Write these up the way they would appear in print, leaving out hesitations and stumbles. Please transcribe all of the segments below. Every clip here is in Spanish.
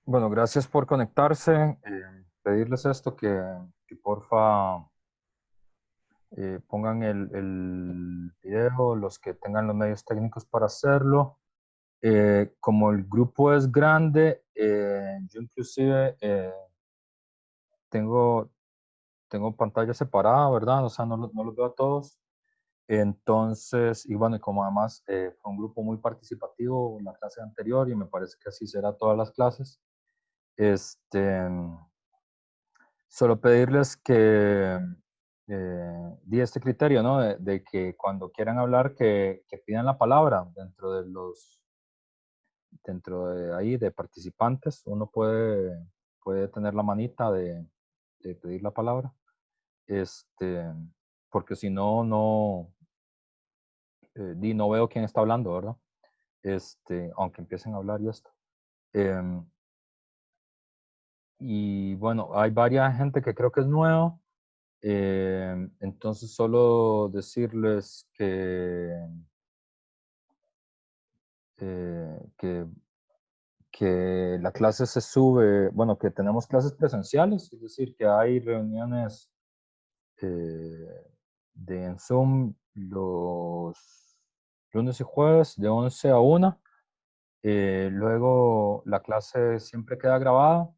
Bueno, gracias por conectarse. Pedirles esto que porfa pongan el video, los que tengan los medios técnicos para hacerlo. Como el grupo es grande, yo inclusive tengo, tengo pantalla separada, ¿verdad? O sea, no los veo a todos. Entonces, y bueno, y como además fue un grupo muy participativo en la clase anterior y me parece que así será todas las clases, este, solo pedirles que di este criterio, ¿no? De que cuando quieran hablar, que pidan la palabra dentro de ahí, de participantes. Uno puede tener la manita de pedir la palabra, este, porque si no, no veo quién está hablando, ¿verdad? Aunque empiecen a hablar y esto. Em, y bueno, hay varias gente que creo que es nueva. Entonces, solo decirles eh, que, que la clase se sube, bueno, que tenemos clases presenciales, es decir, que hay reuniones en Zoom los lunes y jueves de 11 a 1. Luego la clase siempre queda grabada,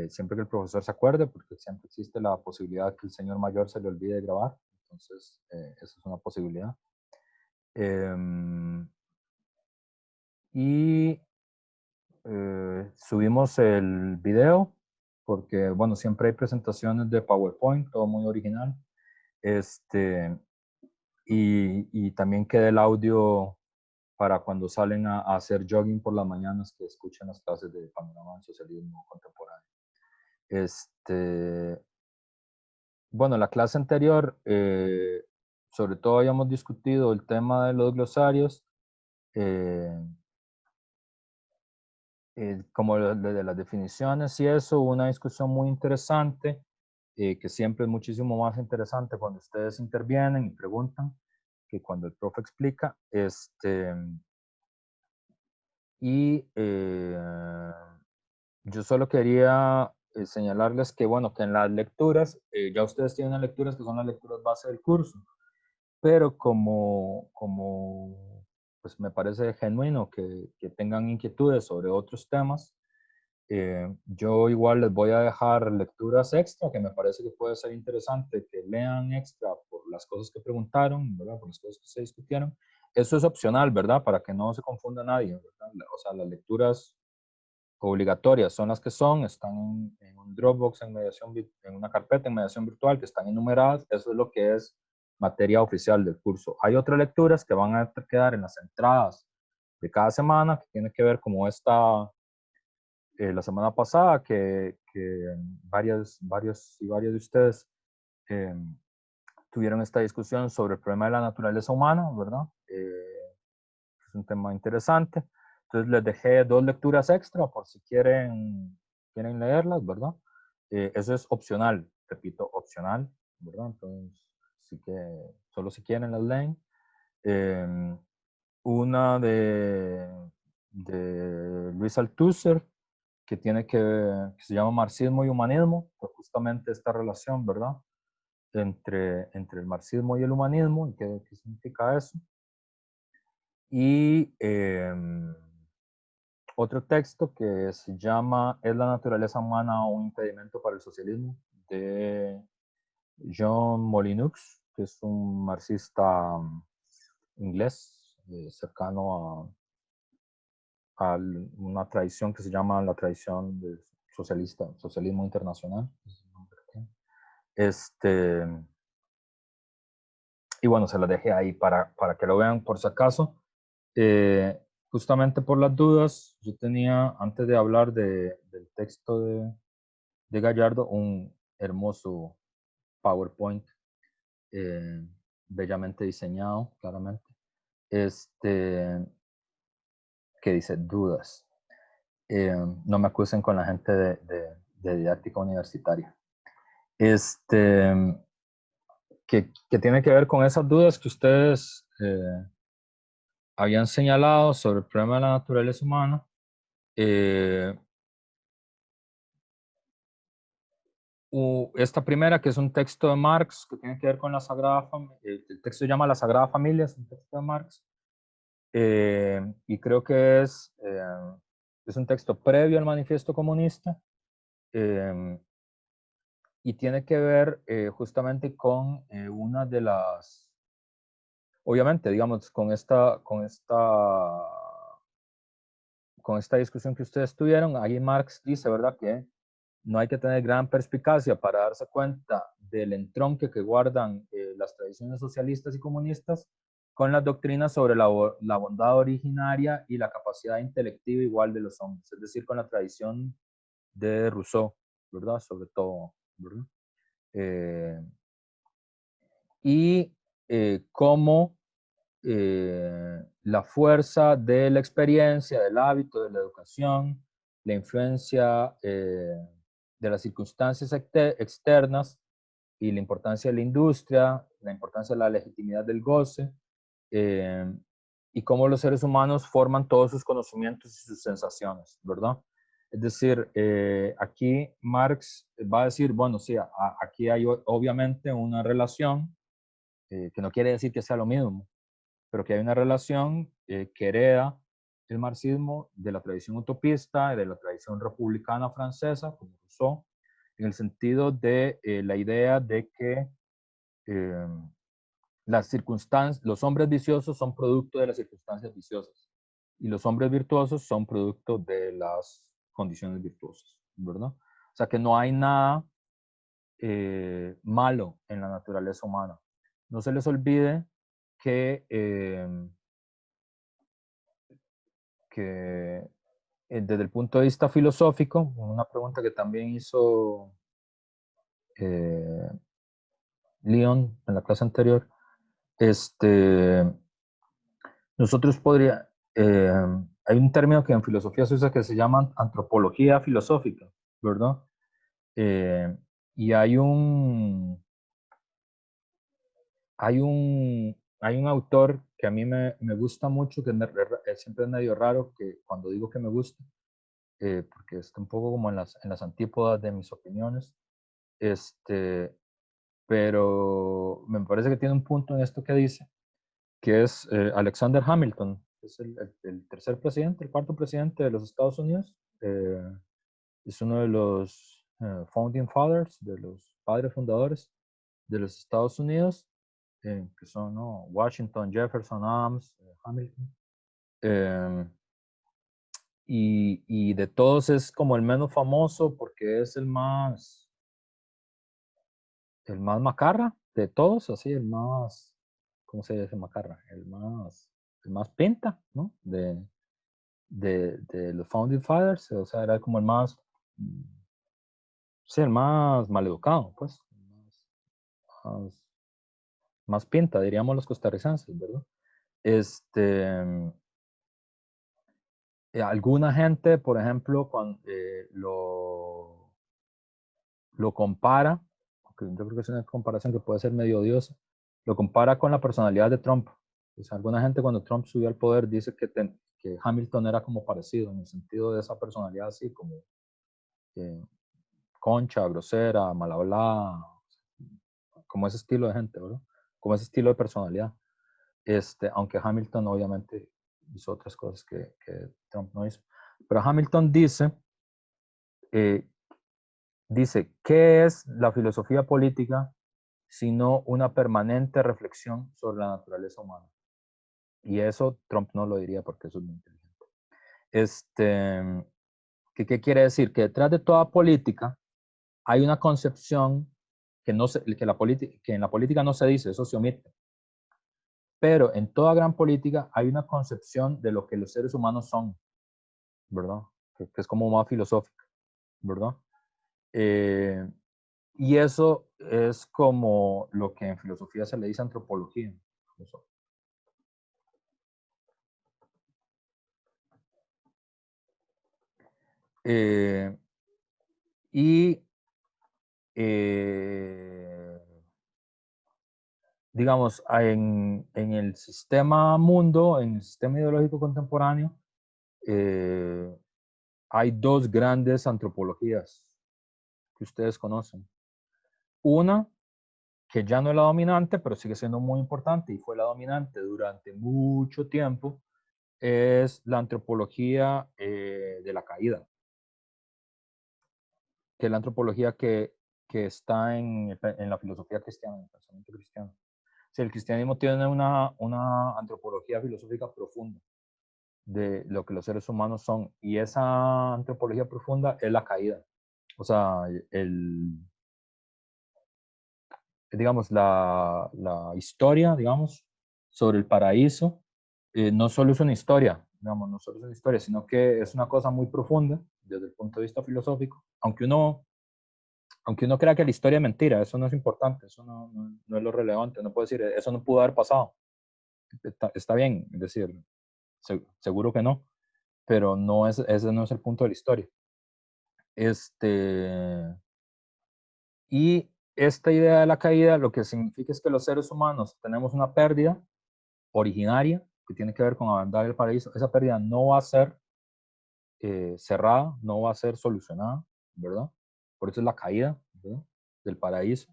siempre que el profesor se acuerde, porque siempre existe la posibilidad que el señor mayor se le olvide grabar. Entonces, esa es una posibilidad. Em, y subimos el video porque, bueno, siempre hay presentaciones de PowerPoint, todo muy original. Este, y también queda el audio para cuando salen a hacer jogging por las mañanas, que escuchen las clases de Panorama del Socialismo Contemporáneo. Este, bueno, la clase anterior, sobre todo habíamos discutido el tema de los glosarios. eh, como de las definiciones y eso, una discusión muy interesante, que siempre es muchísimo más interesante cuando ustedes intervienen y preguntan que cuando el profe explica. Y yo solo quería señalarles que, bueno, que en las lecturas, ya ustedes tienen las lecturas que son las lecturas base del curso, pero como pues me parece genuino que tengan inquietudes sobre otros temas. Yo igual les voy a dejar lecturas extra, que me parece que puede ser interesante que lean extra por las cosas que preguntaron, ¿verdad? Por las cosas que se discutieron. Eso es opcional, ¿verdad? Para que no se confunda nadie, ¿verdad? O sea, las lecturas obligatorias son las que son, están en un Dropbox en una carpeta en mediación virtual, que están enumeradas. Eso es lo que es materia oficial del curso. Hay otras lecturas que van a quedar en las entradas de cada semana, que tiene que ver como la semana pasada, que varios y varias de ustedes eh, tuvieron esta discusión sobre el problema de la naturaleza humana, ¿verdad? Es un tema interesante. Entonces les dejé dos lecturas extra por si quieren leerlas, ¿verdad? Eso es opcional, repito, opcional, ¿verdad? Entonces, sí que solo si quieren las leen. Eh, una de Luis Althusser, que se llama Marxismo y Humanismo, pues justamente esta relación, ¿verdad? Entre el marxismo y el humanismo, y qué significa eso. Y otro texto que se llama ¿Es la naturaleza humana un impedimento para el socialismo? De Jean Molyneux, que es un marxista inglés, cercano a una tradición que se llama la tradición de socialismo internacional. Este, y bueno, se las dejé ahí para que lo vean por si acaso. Justamente por las dudas, yo tenía, antes de hablar del texto de Gallardo, un hermoso PowerPoint, eh, bellamente diseñado, claramente, este, que dice dudas. No me acusen con la gente de didáctica universitaria. Este, que tiene que ver con esas dudas que ustedes habían señalado sobre el problema de la naturaleza humana. esta primera, que es un texto de Marx, que tiene que ver con la Sagrada Familia. El texto se llama La Sagrada Familia, es un texto de Marx. Y creo que es un texto previo al Manifiesto Comunista. Y tiene que ver justamente con una de las, obviamente, digamos, con esta discusión que ustedes tuvieron. Ahí Marx dice, ¿verdad?, que no hay que tener gran perspicacia para darse cuenta del entronque que guardan las tradiciones socialistas y comunistas con las doctrinas sobre la bondad originaria y la capacidad intelectiva igual de los hombres, es decir, con la tradición de Rousseau, ¿verdad? Sobre todo, ¿verdad? Eh, y cómo la fuerza de la experiencia, del hábito, de la educación, la influencia de las circunstancias externas y la importancia de la industria, la importancia de la legitimidad del goce, eh, y cómo los seres humanos forman todos sus conocimientos y sus sensaciones, ¿verdad? Es decir, aquí Marx va a decir, bueno, sí, aquí hay obviamente una relación, que no quiere decir que sea lo mismo, pero que hay una relación que hereda el marxismo de la tradición utopista, de la tradición republicana francesa, como Rousseau, en el sentido de la idea de que eh, los hombres viciosos son producto de las circunstancias viciosas y los hombres virtuosos son producto de las condiciones virtuosas, ¿verdad? O sea que no hay nada malo en la naturaleza humana. No se les olvide que, desde el punto de vista filosófico, una pregunta que también hizo eh, Leon en la clase anterior, este, nosotros hay un término que en filosofía se usa que se llama antropología filosófica, ¿verdad? Eh, y hay un autor que a mí me gusta mucho, que siempre es medio raro que cuando digo que me gusta, porque está un poco como en las antípodas de mis opiniones, este, pero me parece que tiene un punto en esto que dice, que es Alexander Hamilton, que es el tercer presidente, el cuarto presidente de los Estados Unidos. Es uno de los founding fathers, de los padres fundadores de los Estados Unidos, que son, ¿no?, Washington, Jefferson, Adams, Hamilton. Y de todos es como el menos famoso porque es el más macarra de todos, así, el más, ¿cómo se dice macarra? El más pinta, ¿no? De los Founding Fathers, o sea, era como el más, sí, el más maleducado, pues, más, más pinta, diríamos los costarricenses, ¿verdad? Este, alguna gente, por ejemplo, cuando lo compara, aunque yo creo que es una comparación que puede ser medio odiosa, lo compara con la personalidad de Trump. Pues alguna gente cuando Trump subió al poder dice que Hamilton era como parecido, en el sentido de esa personalidad así como eh, concha, grosera, mal hablada, como ese estilo de gente, ¿verdad? Como ese estilo de personalidad. Aunque Hamilton obviamente hizo otras cosas que Trump no hizo. Pero Hamilton eh, dice, ¿qué es la filosofía política sino una permanente reflexión sobre la naturaleza humana? Y eso Trump no lo diría porque eso es muy inteligente. ¿Qué quiere decir? Que detrás de toda política hay una concepción que en la política no se dice, eso se omite. Pero en toda gran política hay una concepción de lo que los seres humanos son, ¿verdad? Que es como más filosófica, ¿verdad? Eh, y eso es como lo que en filosofía se le dice antropología. Eh, y eh, digamos, en el sistema mundo, en el sistema ideológico contemporáneo, hay dos grandes antropologías que ustedes conocen. Una que ya no es la dominante, pero sigue siendo muy importante y fue la dominante durante mucho tiempo, es la antropología de la caída, que es la antropología que está en la filosofía cristiana, en el pensamiento cristiano. O sea, el cristianismo tiene una antropología filosófica profunda de lo que los seres humanos son, y esa antropología profunda es la caída. O sea, digamos, la historia, digamos, sobre el paraíso, no solo es una historia, digamos, no solo es una historia, sino que es una cosa muy profunda desde el punto de vista filosófico, aunque uno crea que la historia es mentira, eso no es importante, eso no es lo relevante, no puede decir, eso no pudo haber pasado, está bien, es decir, seguro que no, pero ese no es el punto de la historia. Y esta idea de la caída lo que significa es que los seres humanos tenemos una pérdida originaria que tiene que ver con abandonar el paraíso. Esa pérdida no va a ser cerrada, no va a ser solucionada, ¿verdad? Por eso es la caída, ¿verdad?, del paraíso.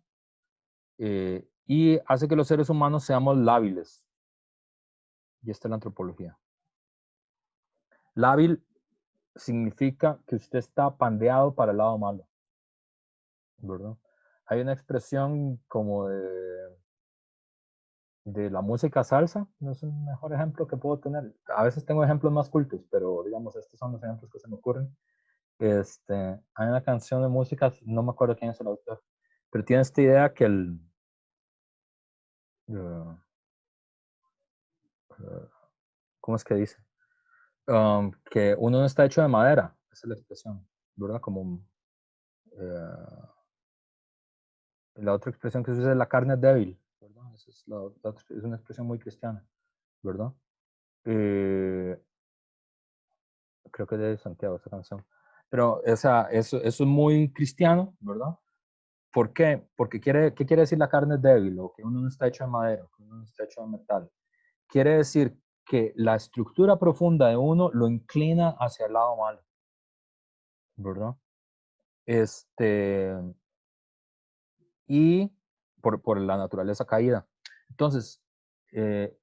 Y hace que los seres humanos seamos lábiles. Y esta es la antropología. Lábil significa que usted está pandeado para el lado malo, ¿verdad? Hay una expresión como de la música salsa, no es un mejor ejemplo que puedo tener. A veces tengo ejemplos más cultos, pero digamos, estos son los ejemplos que se me ocurren. Hay una canción de música, no me acuerdo quién es el autor, pero tiene esta idea que uh, uh, ¿cómo es que dice? Que uno no está hecho de madera, esa es la expresión, ¿verdad? Como la otra expresión que se usa es la carne es débil, ¿verdad? Esa es, es una expresión muy cristiana, ¿verdad? Eh, Creo que es de Santiago esa canción. Pero eso es muy cristiano, ¿verdad? ¿Por qué? Porque ¿qué quiere decir la carne es débil? O que uno no está hecho de madera, que uno no está hecho de metal. Quiere decir que la estructura profunda de uno lo inclina hacia el lado malo, ¿verdad? Este, y por la naturaleza caída. Entonces, eh,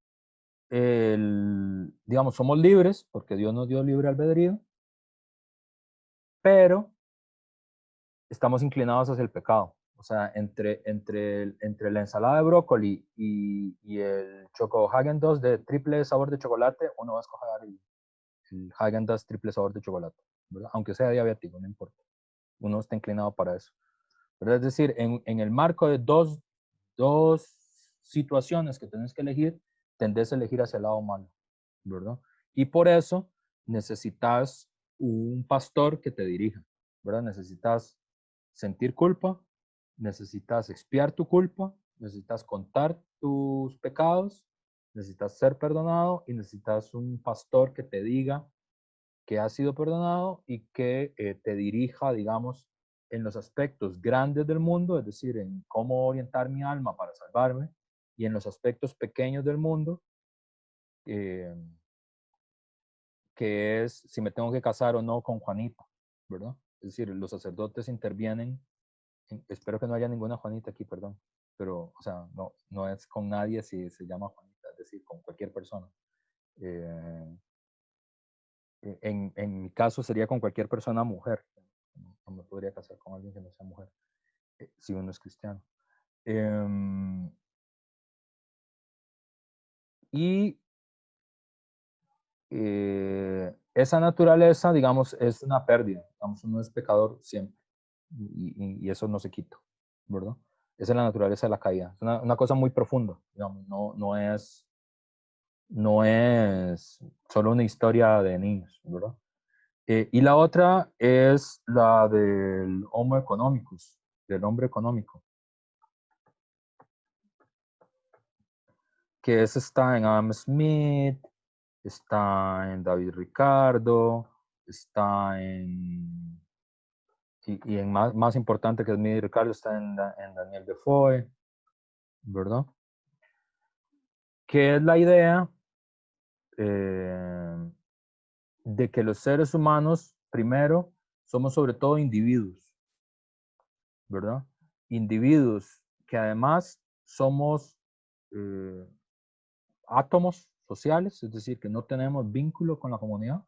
digamos, somos libres porque Dios nos dio libre albedrío, pero estamos inclinados hacia el pecado. O sea, entre la ensalada de brócoli y el Choco Häagen-Dazs de triple sabor de chocolate, uno va a escoger el Häagen-Dazs triple sabor de chocolate, ¿verdad? Aunque sea diabético, no importa. Uno está inclinado para eso. ¿Verdad? Es decir, en el marco de dos situaciones que tienes que elegir, tendés a elegir hacia el lado malo, ¿verdad? Y por eso necesitas un pastor que te dirija, ¿verdad? Necesitas sentir culpa, necesitas expiar tu culpa, necesitas contar tus pecados, necesitas ser perdonado y necesitas un pastor que te diga que has sido perdonado y que te dirija, digamos, en los aspectos grandes del mundo, es decir, en cómo orientar mi alma para salvarme, y en los aspectos pequeños del mundo, eh, que es si me tengo que casar o no con Juanita, ¿verdad? Es decir, los sacerdotes intervienen, espero que no haya ninguna Juanita aquí, perdón, pero, o sea, no es con nadie si se llama Juanita, es decir, con cualquier persona. Eh, en mi caso sería con cualquier persona mujer, no me podría casar con alguien que no sea mujer, si uno es cristiano. Y esa naturaleza, digamos, es una pérdida, digamos, uno es pecador siempre, y eso no se quita, ¿verdad? Esa es la naturaleza de la caída, es una cosa muy profunda, digamos, no es solo una historia de niños, ¿verdad? Y la otra es la del Homo economicus, del hombre económico, que ese está en Adam Smith, está en David Ricardo, está y en más importante que Smith y Ricardo, está en Daniel Defoe, ¿verdad? Que es la idea eh, de que los seres humanos, primero, somos sobre todo individuos, ¿verdad? individuos que además somos átomos sociales, es decir, que no tenemos vínculo con la comunidad,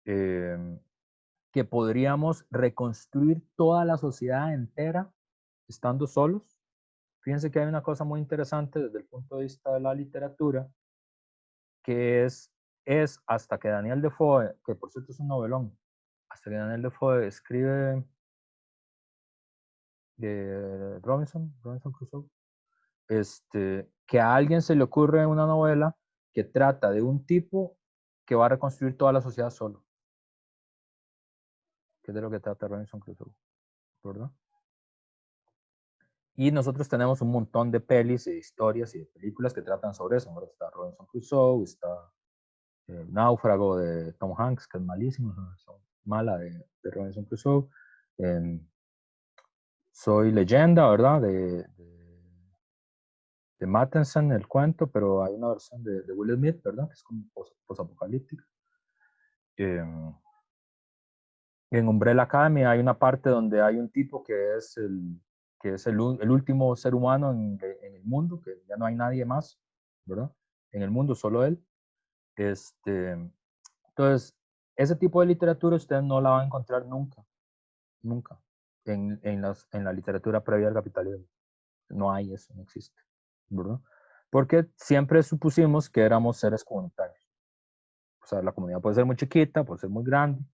que podríamos reconstruir toda la sociedad entera estando solos. Fíjense que hay una cosa muy interesante desde el punto de vista de la literatura, que es hasta que Daniel Defoe, que por cierto es un novelón, hasta que Daniel Defoe escribe de Robinson Crusoe, que a alguien se le ocurre una novela que trata de un tipo que va a reconstruir toda la sociedad solo, que es de lo que trata Robinson Crusoe, ¿verdad? Y nosotros tenemos un montón de pelis, de historias y de películas que tratan sobre eso, ¿verdad? Está Robinson Crusoe, está Náufrago de Tom Hanks, que es malísimo, es una versión mala de Robinson Crusoe. Soy Leyenda, ¿verdad? De Mattinson, el cuento, pero hay una versión de Will Smith, ¿verdad? Que es como posapocalíptica. En Umbrella Academy hay una parte donde hay un tipo que es el último ser humano en el mundo, que ya no hay nadie más, ¿verdad? En el mundo, solo él. Entonces, ese tipo de literatura usted no la va a encontrar nunca, nunca, en la literatura previa al capitalismo. No hay eso, no existe, ¿verdad? Porque siempre supusimos que éramos seres comunitarios. O sea, la comunidad puede ser muy chiquita, puede ser muy grande,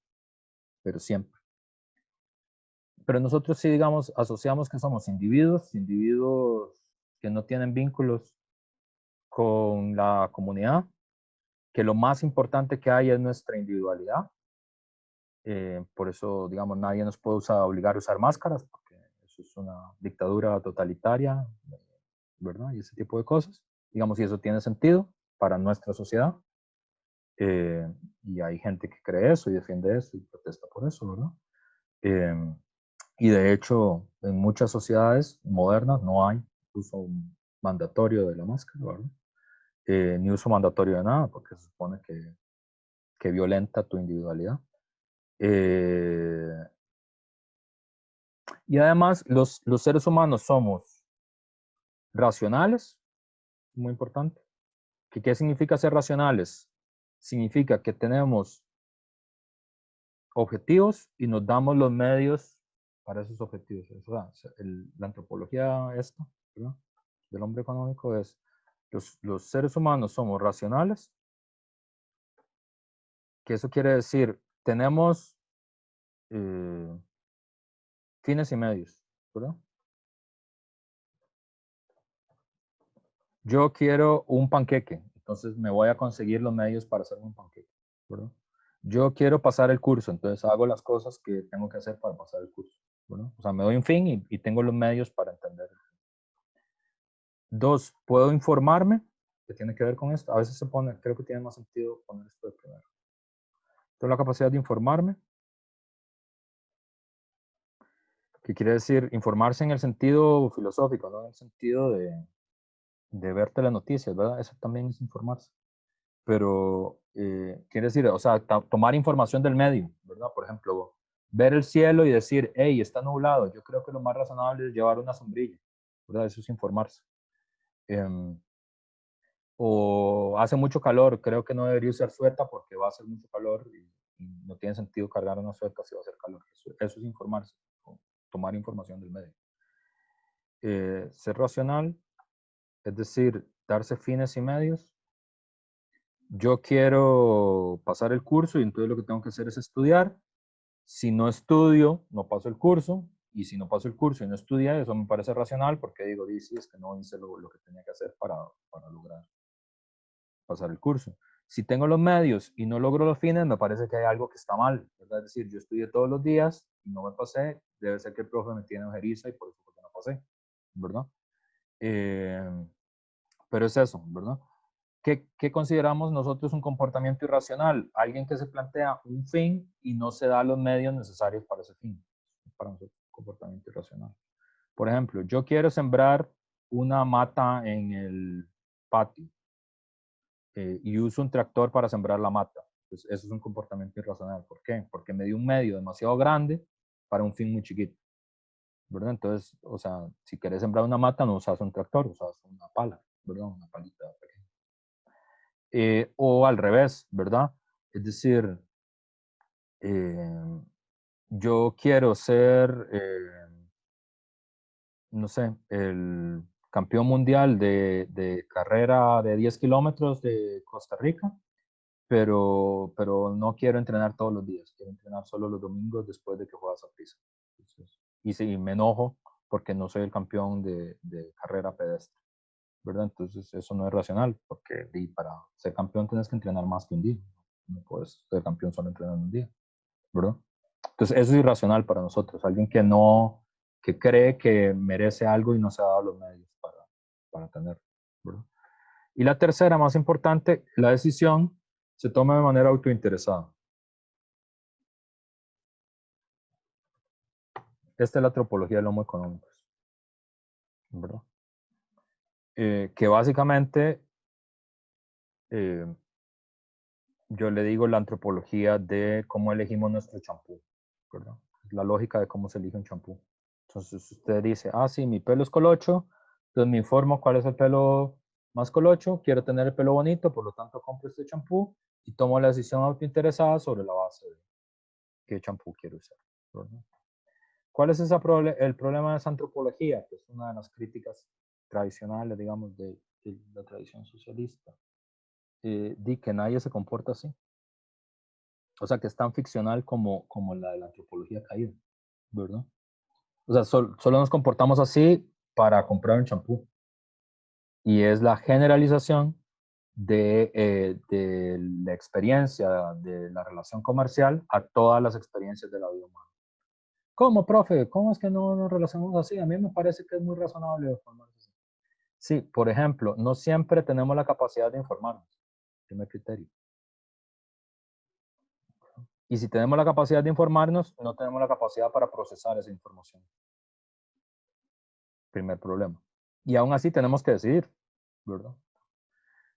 pero siempre. Pero nosotros sí, digamos, asociamos que somos individuos que no tienen vínculos con la comunidad, que lo más importante que hay es nuestra individualidad. Por eso, digamos, nadie nos puede obligar a usar máscaras, porque eso es una dictadura totalitaria, ¿verdad? Y ese tipo de cosas. Digamos, si eso tiene sentido para nuestra sociedad. Y hay gente que cree eso y defiende eso y protesta por eso, ¿verdad? Y de hecho, en muchas sociedades modernas no hay uso mandatorio de la máscara, ¿verdad? Ni uso mandatorio de nada, porque se supone que violenta tu individualidad. Y además, los seres humanos somos racionales, muy importante. ¿Qué significa ser racionales? Significa que tenemos objetivos y nos damos los medios para esos objetivos. O sea, la antropología esta, ¿verdad? Del hombre económico es, los seres humanos somos racionales, que eso quiere decir, tenemos fines y medios, ¿verdad? Yo quiero un panqueque, entonces me voy a conseguir los medios para hacer un panqueque, ¿verdad? Yo quiero pasar el curso, entonces hago las cosas que tengo que hacer para pasar el curso, ¿verdad? O sea, me doy un fin y tengo los medios para entender. Dos, puedo informarme, que tiene que ver con esto. A veces se pone, creo que tiene más sentido poner esto de primero. Tengo la capacidad de informarme, que quiere decir informarse en el sentido filosófico, no en el sentido de verte las noticias, ¿verdad? Eso también es informarse. Pero quiere decir, o sea, tomar información del medio, ¿verdad? Por ejemplo, ver el cielo y decir, hey, está nublado. Yo creo que lo más razonable es llevar una sombrilla, ¿verdad? Eso es informarse. O hace mucho calor, creo que no debería usar sueta porque va a hacer mucho calor y no tiene sentido cargar una sueta si va a hacer calor. Eso es informarse, tomar información del medio. Ser racional, es decir, darse fines y medios. Yo quiero pasar el curso y entonces lo que tengo que hacer es estudiar. Si no estudio, no paso el curso. Y si no paso el curso y no estudié, eso me parece racional porque digo, sí, es que no hice lo que tenía que hacer para lograr pasar el curso. Si tengo los medios y no logro los fines, me parece que hay algo que está mal, ¿verdad? Es decir, yo estudié todos los días y no me pasé, debe ser que el profe me tiene ojeriza y por eso no pasé, ¿verdad? Pero es eso, ¿verdad? ¿Qué consideramos nosotros un comportamiento irracional? Alguien que se plantea un fin y no se da los medios necesarios para ese fin. Para nosotros, un comportamiento irracional. Por ejemplo, yo quiero sembrar una mata en el patio y uso un tractor para sembrar la mata. Pues eso es un comportamiento irracional. ¿Por qué? Porque me dio un medio demasiado grande para un fin muy chiquito, ¿verdad? Entonces, o sea, si quieres sembrar una mata, no usas un tractor, usas una pala, ¿verdad? Una palita pequeña. O al revés, ¿verdad? Es decir, yo quiero ser, no sé, el campeón mundial de carrera de 10 kilómetros de Costa Rica, pero no quiero entrenar todos los días, quiero entrenar solo los domingos después de que juegas Saprissa. Y si me enojo porque no soy el campeón de carrera pedestre, ¿verdad? Entonces eso no es racional, porque para ser campeón tienes que entrenar más que un día. No puedes ser campeón solo entrenando un día, ¿verdad? Entonces eso es irracional para nosotros, alguien que no, que cree que merece algo y no se ha dado los medios para tenerlo, ¿verdad? Y la tercera, más importante, la decisión se toma de manera autointeresada. Esta es la antropología del Homo económicos, ¿verdad? Que básicamente yo le digo la antropología de cómo elegimos nuestro champú, ¿verdad? La lógica de cómo se elige un champú. Entonces usted dice, ah, sí, mi pelo es colocho, entonces me informo cuál es el pelo más colocho, quiero tener el pelo bonito, por lo tanto compro este champú y tomo la decisión autointeresada sobre la base de qué champú quiero usar, ¿verdad? ¿Cuál es el problema de esa antropología? Que es una de las críticas tradicionales, digamos, de la tradición socialista. Di que nadie se comporta así. O sea, que es tan ficcional como la de la antropología caída, ¿verdad? O sea, solo nos comportamos así para comprar un champú. Y es la generalización de la experiencia de la relación comercial a todas las experiencias de la vida humana. ¿Cómo, profe? ¿Cómo es que no nos relacionamos así? A mí me parece que es muy razonable formarse así. Sí, por ejemplo, no siempre tenemos la capacidad de informarnos. Primer criterio. Y si tenemos la capacidad de informarnos, no tenemos la capacidad para procesar esa información. Primer problema. Y aún así tenemos que decidir, ¿verdad?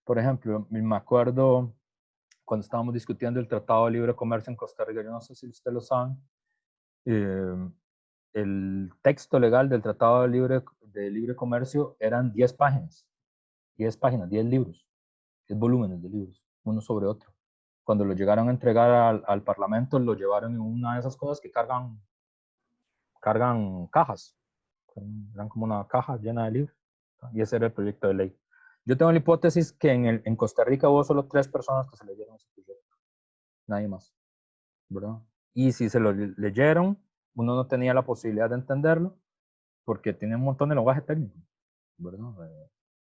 Por ejemplo, me acuerdo cuando estábamos discutiendo el Tratado de Libre Comercio en Costa Rica, yo no sé si ustedes lo saben, eh, el texto legal del Tratado de Libre Comercio eran 10 páginas, 10 páginas, 10 libros, 10 volúmenes de libros, uno sobre otro. Cuando lo llegaron a entregar al Parlamento, lo llevaron en una de esas cosas que cargan cajas. Eran como una caja llena de libros. Y ese era el proyecto de ley. Yo tengo la hipótesis que en Costa Rica hubo solo 3 personas que se leyeron ese proyecto. Nadie más, ¿verdad? Y si se lo leyeron, uno no tenía la posibilidad de entenderlo porque tiene un montón de lenguaje técnico, ¿verdad?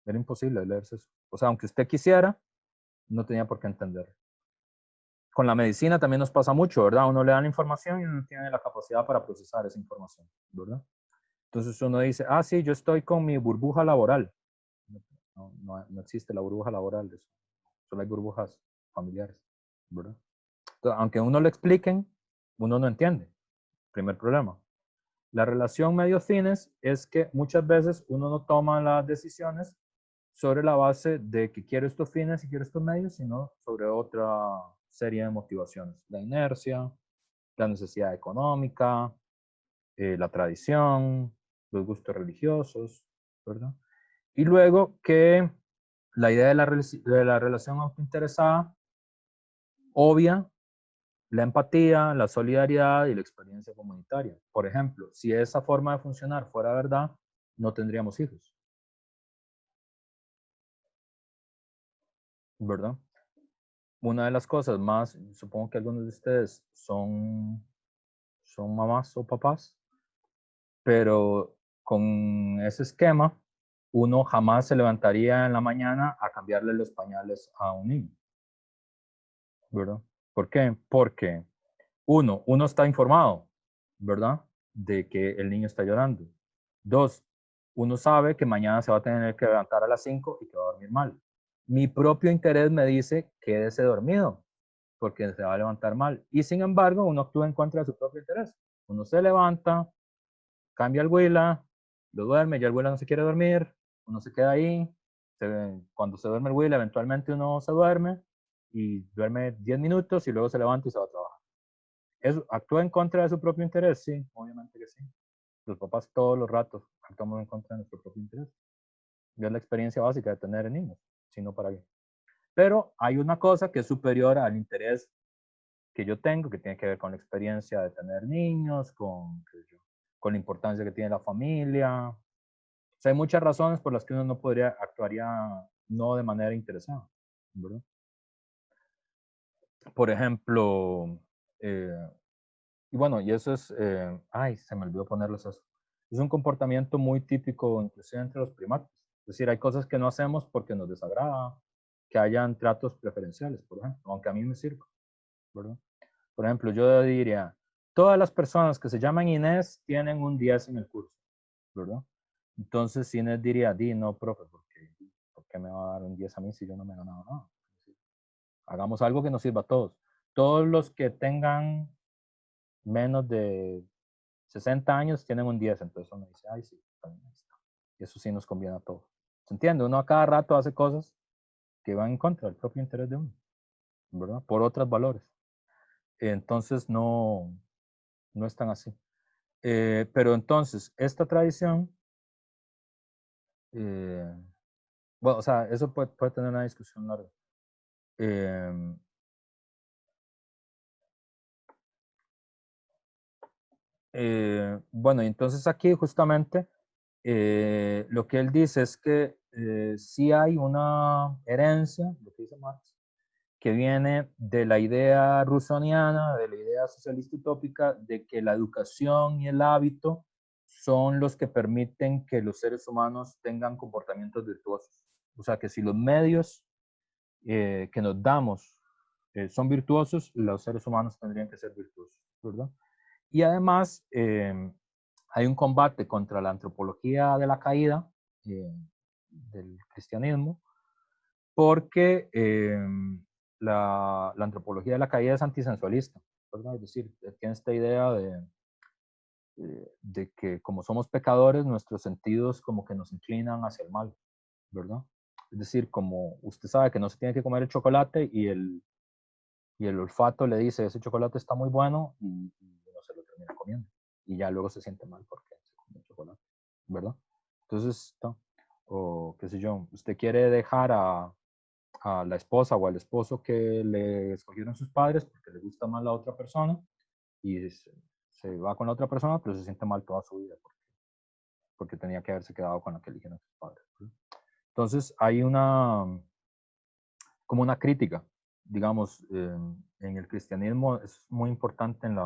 Era imposible leerse eso. O sea, aunque usted quisiera, no tenía por qué entenderlo. Con la medicina también nos pasa mucho, ¿verdad? Uno le da la información y uno no tiene la capacidad para procesar esa información, ¿verdad? Entonces uno dice, ah, sí, yo estoy con mi burbuja laboral. No existe la burbuja laboral, solo hay burbujas familiares, ¿verdad? Entonces, aunque uno lo expliquen, uno no entiende. Primer problema. La relación medios-fines es que muchas veces uno no toma las decisiones sobre la base de que quiero estos fines y quiero estos medios, sino sobre otra serie de motivaciones. La inercia, la necesidad económica, la tradición, los gustos religiosos, ¿verdad? Y luego que la idea de la relación autointeresada obvia la empatía, la solidaridad y la experiencia comunitaria. Por ejemplo, si esa forma de funcionar fuera verdad, no tendríamos hijos, ¿verdad? Una de las cosas más, supongo que algunos de ustedes son mamás o papás, pero con ese esquema, uno jamás se levantaría en la mañana a cambiarle los pañales a un niño, ¿verdad? ¿Por qué? Porque uno está informado, ¿verdad? De que el niño está llorando. Dos, uno sabe que mañana se va a tener que levantar a las 5 y que va a dormir mal. Mi propio interés me dice quédese dormido, porque se va a levantar mal. Y sin embargo, uno actúa en contra de su propio interés. Uno se levanta, cambia el huila, lo duerme, ya el huila no se quiere dormir, uno se queda ahí. Cuando se duerme el huila, eventualmente uno se duerme y duerme 10 minutos y luego se levanta y se va a trabajar. ¿Actúa en contra de su propio interés? Sí, obviamente que sí. los papás todos los ratos actuamos en contra de nuestro propio interés. Y es la experiencia básica de tener niños, sino para qué. Pero hay una cosa que es superior al interés que yo tengo, que tiene que ver con la experiencia de tener niños, con la importancia que tiene la familia. O sea, hay muchas razones por las que uno no actuaría no de manera interesada, ¿verdad? Por ejemplo, y bueno, y eso es, ay, se me olvidó ponerles eso. Es un comportamiento muy típico, inclusive entre los primates. Es decir, hay cosas que no hacemos porque nos desagrada, que hayan tratos preferenciales, por ejemplo, aunque a mí me sirva, ¿verdad? Por ejemplo, yo diría, todas las personas que se llaman Inés tienen un 10 en el curso, ¿verdad? Entonces Inés diría, di, no, profe, ¿por qué me va a dar un 10 a mí si yo no me he ganado nada? Hagamos algo que nos sirva a todos. Todos los que tengan menos de 60 años tienen un 10, entonces uno dice, ay, sí, también está. Y eso sí nos conviene a todos. ¿Se entiende? Uno a cada rato hace cosas que van en contra del propio interés de uno, ¿verdad? Por otros valores. Entonces no es tan así. Pero entonces, esta tradición, eh, bueno, o sea, eso puede tener una discusión larga. Eh, bueno, y entonces aquí justamente lo que él dice es que sí hay una herencia, lo que dice Marx, que viene de la idea rusoniana, de la idea socialista utópica, de que la educación y el hábito son los que permiten que los seres humanos tengan comportamientos virtuosos. O sea, que si los medios que nos damos son virtuosos, los seres humanos tendrían que ser virtuosos, ¿verdad? Y además hay un combate contra la antropología de la caída del cristianismo, porque la antropología de la caída es antisensualista, ¿verdad? Es decir, tiene esta idea de que como somos pecadores, nuestros sentidos como que nos inclinan hacia el mal, ¿verdad? Es decir, como usted sabe que no se tiene que comer el chocolate y el olfato le dice, ese chocolate está muy bueno y no se lo termina comiendo. Y ya luego se siente mal porque se comió el chocolate, ¿verdad? Entonces, no. O qué sé yo, usted quiere dejar a la esposa o al esposo que le escogieron sus padres porque le gusta más la otra persona y se va con la otra persona, pero se siente mal toda su vida porque tenía que haberse quedado con la que eligieron sus padres, ¿verdad? Entonces, hay como una crítica, digamos, en el cristianismo es muy importante en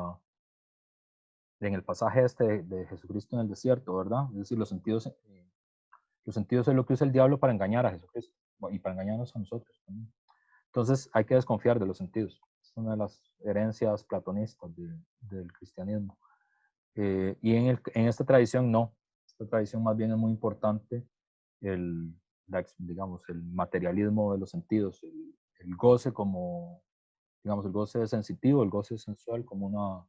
el pasaje este de Jesucristo en el desierto, ¿verdad? Es decir, los sentidos es lo que usa el diablo para engañar a Jesucristo y para engañarnos a nosotros también. Entonces hay que desconfiar de los sentidos. Es una de las herencias platonistas del cristianismo. Y en esta tradición no. Esta tradición más bien es muy importante el, digamos, el materialismo de los sentidos, el goce como, digamos, el goce sensitivo, el goce sensual como una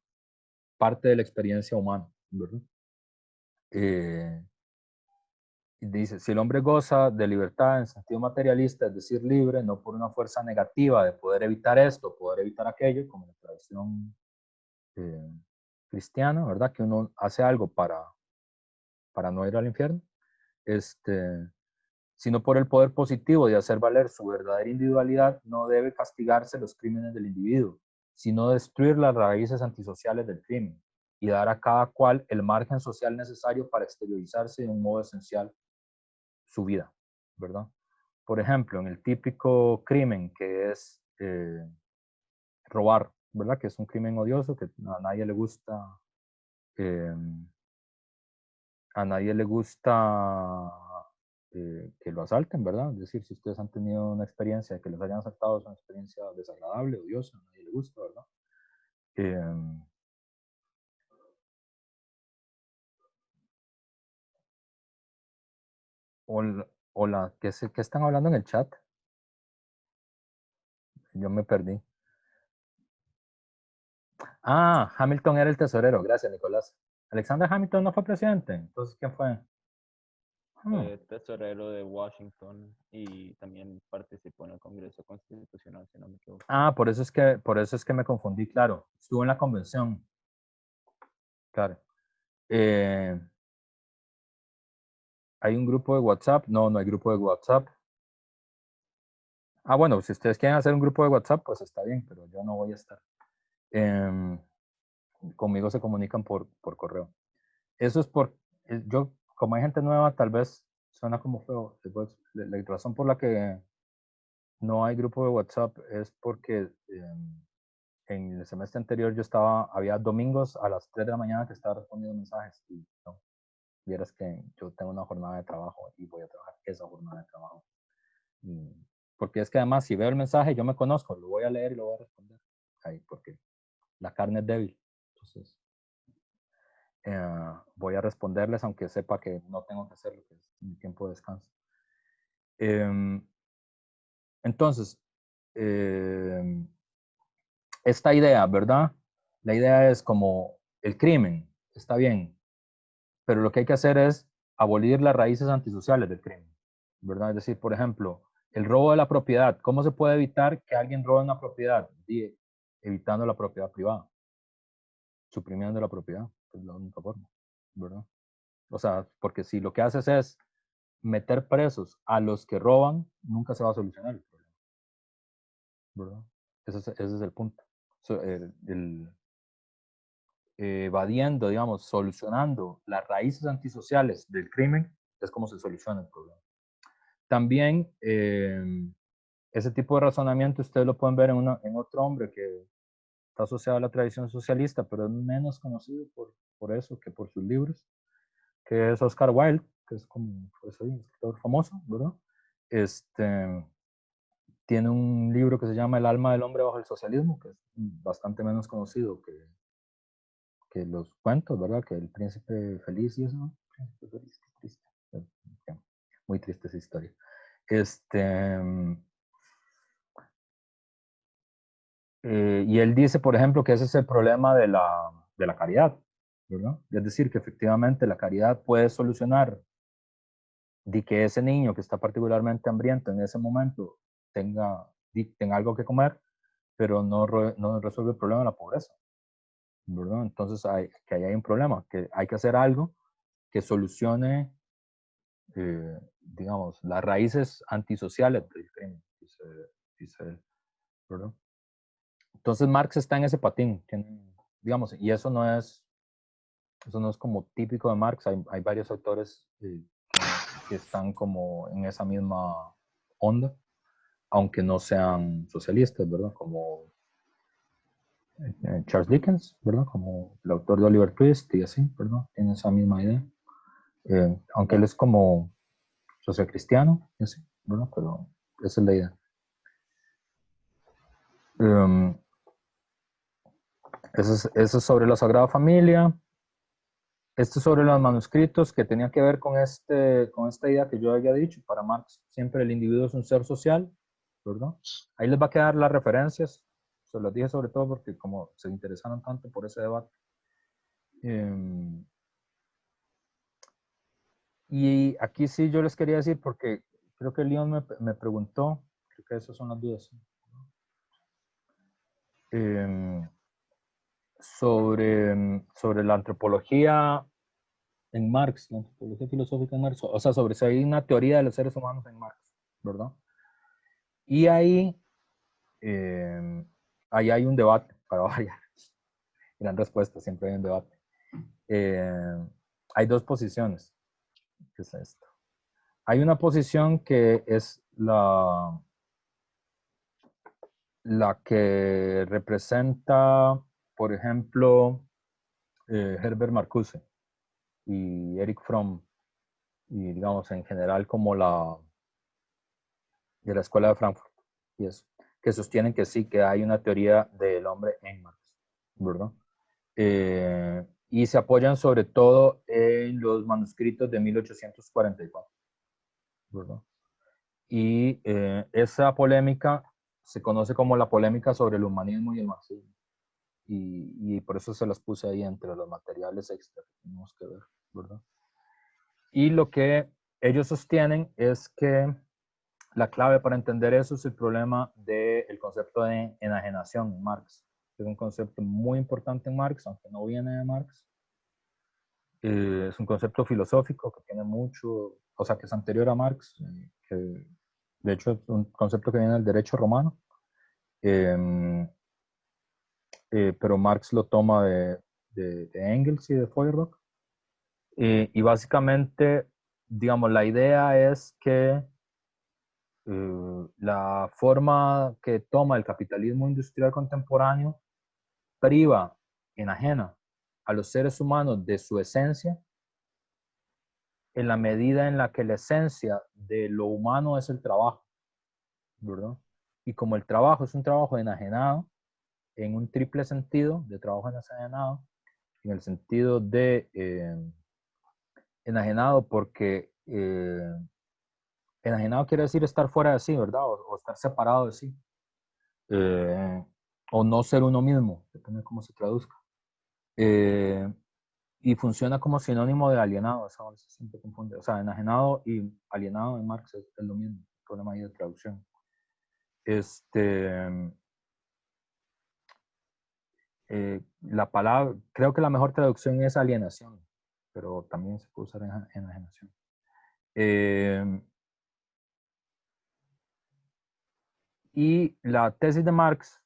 parte de la experiencia humana, ¿verdad? Eh, y dice, si el hombre goza de libertad en sentido materialista, es decir, libre, no por una fuerza negativa de poder evitar esto, poder evitar aquello, como la tradición eh, cristiana, ¿verdad? Que uno hace algo para no ir al infierno, este, sino por el poder positivo de hacer valer su verdadera individualidad, no debe castigarse los crímenes del individuo, sino destruir las raíces antisociales del crimen y dar a cada cual el margen social necesario para exteriorizarse de un modo esencial su vida, ¿verdad? Por ejemplo, en el típico crimen que es robar, ¿verdad? Que es un crimen odioso, que a nadie le gusta, eh, a nadie le gusta que lo asalten, ¿verdad? Es decir, si ustedes han tenido una experiencia de que les hayan asaltado, es una experiencia desagradable, odiosa, a nadie le gusta, ¿verdad? Eh, ¿qué están hablando en el chat? Yo me perdí. Ah, Hamilton era el tesorero, gracias, Nicolás. Alexander Hamilton no fue presidente, entonces, ¿quién fue? Hmm. Fue tesorero de Washington y también participó en el Congreso Constitucional, si no me equivoco. Ah, por eso es que me confundí, claro. Estuvo en la convención, claro. Eh, ¿Hay un grupo de WhatsApp? No, no hay grupo de WhatsApp. Ah, bueno, si ustedes quieren hacer un grupo de WhatsApp, pues está bien, pero yo no voy a estar. Em, Conmigo se comunican por correo. Eso es yo, como hay gente nueva, tal vez suena como feo. La razón por la que no hay grupo de WhatsApp es porque en el semestre anterior había domingos a las 3 de la mañana que estaba respondiendo mensajes y no, vieras que yo tengo una jornada de trabajo y voy a trabajar esa jornada de trabajo. Y, porque es que además si veo el mensaje yo me conozco, lo voy a leer y lo voy a responder. Ahí, porque la carne es débil. Entonces, voy a responderles aunque sepa que no tengo que hacerlo, que es mi tiempo de descanso. Entonces, esta idea, ¿verdad? La idea es como el crimen, está bien, pero lo que hay que hacer es abolir las raíces antisociales del crimen, ¿verdad? Es decir, por ejemplo, el robo de la propiedad. ¿Cómo se puede evitar que alguien robe una propiedad? Evitando la propiedad privada, suprimiendo la propiedad, que es la única forma, ¿verdad? O sea, porque si lo que haces es meter presos a los que roban, nunca se va a solucionar el problema, ¿verdad? Ese es el punto. So, evadiendo, digamos, solucionando las raíces antisociales del crimen, es como se soluciona el problema. También ese tipo de razonamiento ustedes lo pueden ver en otro hombre que está asociado a la tradición socialista, pero es menos conocido por eso que por sus libros, que es Oscar Wilde, que es como pues, un escritor famoso, ¿verdad? Este, tiene un libro que se llama El alma del hombre bajo el socialismo, que es bastante menos conocido que los cuentos, ¿verdad? Que el príncipe feliz y eso, ¿no? Príncipe feliz, qué triste. Muy triste esa historia. Y él dice, por ejemplo, que ese es el problema de la caridad, ¿verdad? Es decir, que efectivamente la caridad puede solucionar de que ese niño que está particularmente hambriento en ese momento tenga algo que comer, pero no resuelve el problema de la pobreza, ¿verdad? Entonces, que ahí hay un problema, que hay que hacer algo que solucione, digamos, las raíces antisociales del crimen, dice él, ¿verdad? Entonces, Marx está en ese patín, digamos, y eso no es como típico de Marx, hay varios autores que están como en esa misma onda, aunque no sean socialistas, ¿verdad? Como Charles Dickens, ¿verdad? Como el autor de Oliver Twist y así, ¿verdad? Tiene esa misma idea. Aunque él es como sociocristiano y así, ¿verdad? Pero esa es la idea. Eso es sobre la Sagrada Familia. Esto es sobre los manuscritos que tenía que ver con esta idea que yo había dicho. Para Marx, siempre el individuo es un ser social, ¿verdad? Ahí les va a quedar las referencias. Se las dije sobre todo porque como se interesaron tanto por ese debate. Y aquí sí yo les quería decir, porque creo que Leon me preguntó, creo que esas son las dudas, sobre la antropología en Marx, la antropología filosófica en Marx, o sea, sobre si hay una teoría de los seres humanos en Marx, ¿verdad? Y eh, ahí hay un debate, para variar, gran respuesta, siempre hay un debate. Hay dos posiciones, ¿qué es esto? Hay una posición que es la que representa, por ejemplo, Herbert Marcuse y Eric Fromm, y digamos en general como de la Escuela de Frankfurt, y eso, que sostienen que sí, que hay una teoría del hombre en Marx, ¿verdad? Y se apoyan sobre todo en los manuscritos de 1844, ¿verdad? Y esa polémica se conoce como la polémica sobre el humanismo y el marxismo. Y por eso se las puse ahí entre los materiales extra que tenemos que ver, ¿verdad? Y lo que ellos sostienen es que la clave para entender eso es el problema del concepto de enajenación en Marx. Es un concepto muy importante en Marx, aunque no viene de Marx. Es un concepto filosófico que tiene mucho, o sea, que es anterior a Marx, que de hecho es un concepto que viene del derecho romano, eh, pero Marx lo toma de Engels y de Feuerbach. Y básicamente, digamos, la idea es que la forma que toma el capitalismo industrial contemporáneo priva, enajena a los seres humanos de su esencia en la medida en la que la esencia de lo humano es el trabajo, ¿verdad? Y como el trabajo es un trabajo enajenado, en un triple sentido de trabajo enajenado, en el sentido de enajenado porque enajenado quiere decir estar fuera de sí, ¿verdad? O estar separado de sí. Eh, o no ser uno mismo, depende de cómo se traduzca. Eh, y funciona como sinónimo de alienado, eso a veces siempre confunde. O sea, enajenado y alienado en Marx es lo mismo, el problema ahí de traducción. La palabra, creo que la mejor traducción es alienación, pero también se puede usar enajenación. Y la tesis de Marx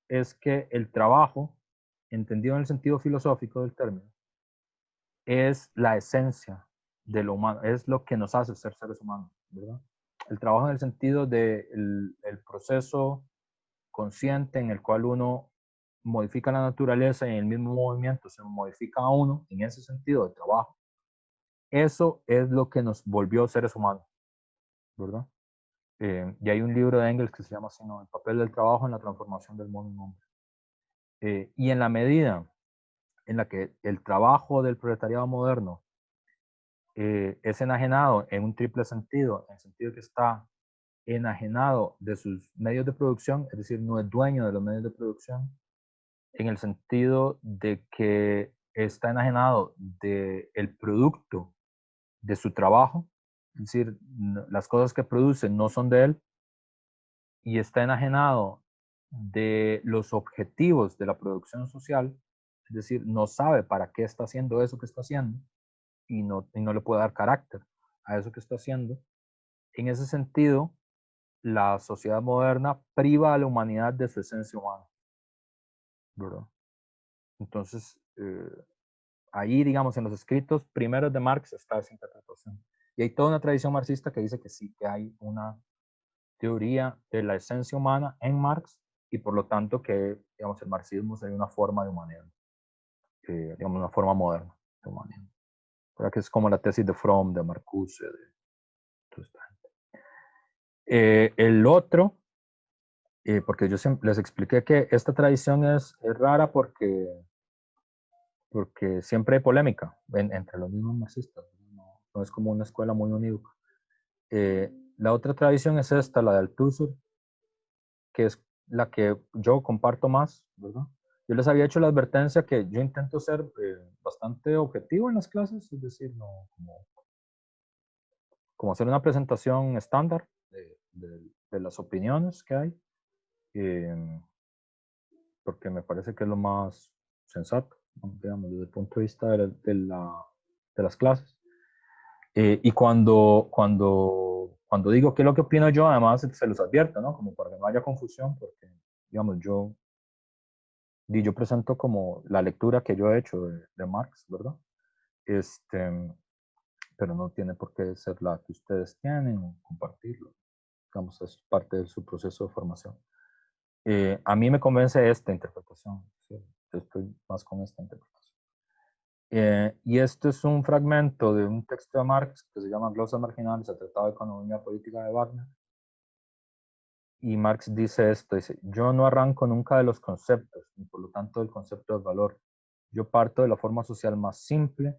es que el trabajo, entendido en el sentido filosófico del término, es la esencia de lo humano, es lo que nos hace ser seres humanos, ¿verdad? El trabajo en el sentido del el proceso consciente en el cual uno modifica la naturaleza y en el mismo movimiento se modifica a uno, en ese sentido de trabajo. Eso es lo que nos volvió seres humanos, ¿verdad? Y hay un libro de Engels que se llama así, ¿no? El papel del trabajo en la transformación del mundo en hombre. Y en la medida en la que el trabajo del proletariado moderno es enajenado en un triple sentido, en el sentido que está enajenado de sus medios de producción, es decir, no es dueño de los medios de producción, en el sentido de que está enajenado del producto de su trabajo, es decir, las cosas que produce no son de él, y está enajenado de los objetivos de la producción social, es decir, no sabe para qué está haciendo eso que está haciendo y no le puede dar carácter a eso que está haciendo. En ese sentido, la sociedad moderna priva a la humanidad de su esencia humana, ¿verdad? Entonces, ahí, digamos, en los escritos primeros de Marx está esa interpretación. Y hay toda una tradición marxista que dice que sí, que hay una teoría de la esencia humana en Marx y por lo tanto que, digamos, el marxismo sería una forma de humanidad, digamos, una forma moderna de humanidad. ¿Verdad? Que es como la tesis de Fromm, de Marcuse, de toda esta gente. El otro, porque yo les expliqué que esta tradición es rara porque siempre hay polémica entre los mismos marxistas, no es como una escuela muy unívoca. La otra tradición es esta, la de Althusser, que es la que yo comparto más, ¿verdad? Yo les había hecho la advertencia que yo intento ser bastante objetivo en las clases, es decir, no, como hacer una presentación estándar de las opiniones que hay, eh, porque me parece que es lo más sensato, digamos, desde el punto de vista de las clases. Y cuando digo qué es lo que opino yo, además se los advierto, ¿no? Como para que no haya confusión, porque, digamos, yo presento como la lectura que yo he hecho de Marx, ¿verdad? Pero no tiene por qué ser la que ustedes tienen o compartirlo. Digamos, es parte de su proceso de formación. A mí me convence esta interpretación, ¿sí? Yo estoy más con esta interpretación. Y esto es un fragmento de un texto de Marx que se llama Glosas Marginales al Tratado de Economía Política de Wagner. Y Marx dice esto, dice, yo no arranco nunca de los conceptos, ni por lo tanto del concepto del valor. Yo parto de la forma social más simple,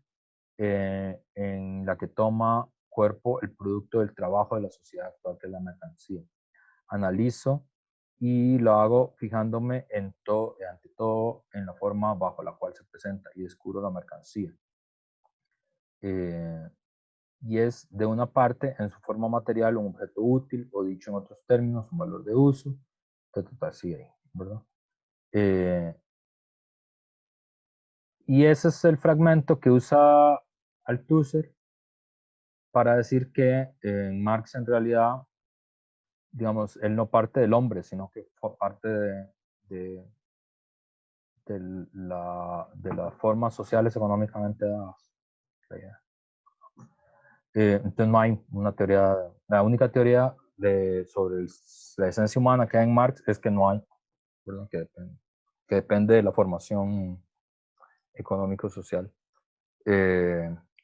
en la que toma cuerpo el producto del trabajo de la sociedad actual, que es la mercancía. Analizo y lo hago fijándome ante todo en la forma bajo la cual se presenta y descubro la mercancía. Y es de una parte en su forma material un objeto útil o dicho en otros términos un valor de uso, así ahí, ¿verdad? Y ese es el fragmento que usa Althusser para decir que Marx en realidad, digamos, él no parte del hombre, sino que parte de, de las formas sociales económicamente dadas. Entonces no hay una teoría, la única teoría sobre la esencia humana que hay en Marx es que no hay, ¿verdad? Que depende de la formación económico-social.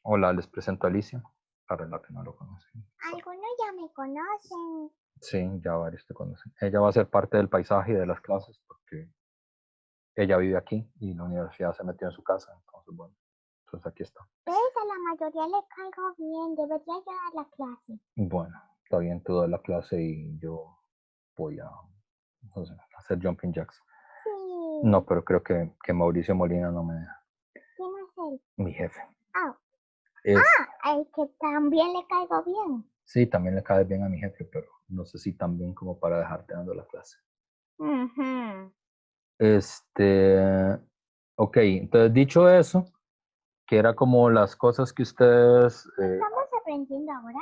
Hola, les presento a Alicia, para la que no lo conocen. Algunos ya me conocen. Sí, ya varios te conocen. Ella va a ser parte del paisaje y de las clases porque ella vive aquí y la universidad se metió en su casa, entonces bueno, entonces aquí está. ¿Ves? A la mayoría le caigo bien, debería llevar la clase. Bueno, está bien, tú das la clase y yo voy a, no sé, hacer jumping jacks. Sí. No, pero creo que Mauricio Molina no me deja. ¿Quién es él? Mi jefe. Oh. Es, El que también le caigo bien. sí, también le cae bien a mi jefe, pero no sé si tan bien como para dejarte dando la clase. Ok, entonces dicho eso, que era como las cosas que ustedes... ¿Estamos aprendiendo ahora?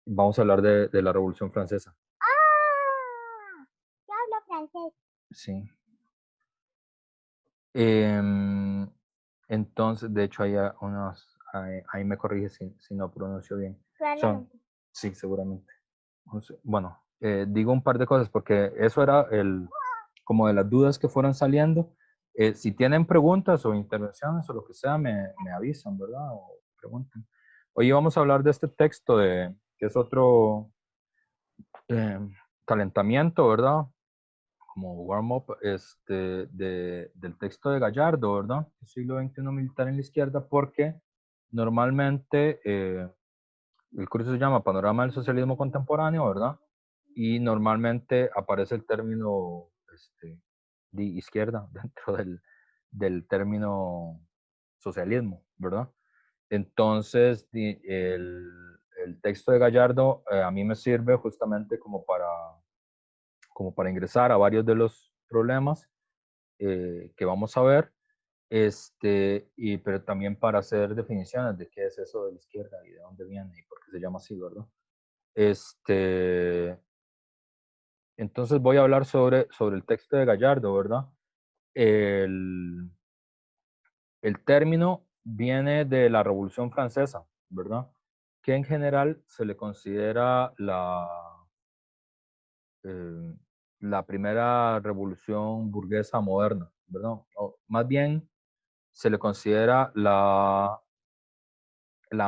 vamos a hablar de la Revolución Francesa. ¡Ah! Yo hablo francés. Sí. Entonces, de hecho, hay unos... ahí me corrige si no pronuncio bien. Probablemente. Sí, seguramente. Bueno, digo un par de cosas porque eso era como de las dudas que fueron saliendo. Si tienen preguntas o intervenciones o lo que sea, me avisan, ¿verdad? O pregunten. Hoy vamos a hablar de este texto, que es otro calentamiento, ¿verdad? Como warm-up del texto de Gallardo, ¿verdad? El siglo XXI militar en la izquierda, porque normalmente el curso se llama Panorama del Socialismo Contemporáneo, ¿verdad? Y normalmente aparece el término de izquierda dentro del término socialismo, ¿verdad? Entonces, el texto de Gallardo a mí me sirve justamente como para ingresar a varios de los problemas que vamos a ver, pero también para hacer definiciones de qué es eso de la izquierda y de dónde viene y por qué se llama así, ¿verdad? Entonces voy a hablar sobre el texto de Gallardo, ¿verdad? El, el término viene de la Revolución Francesa, ¿verdad? Que en general se le considera la primera revolución burguesa moderna, ¿verdad? O más bien se le considera la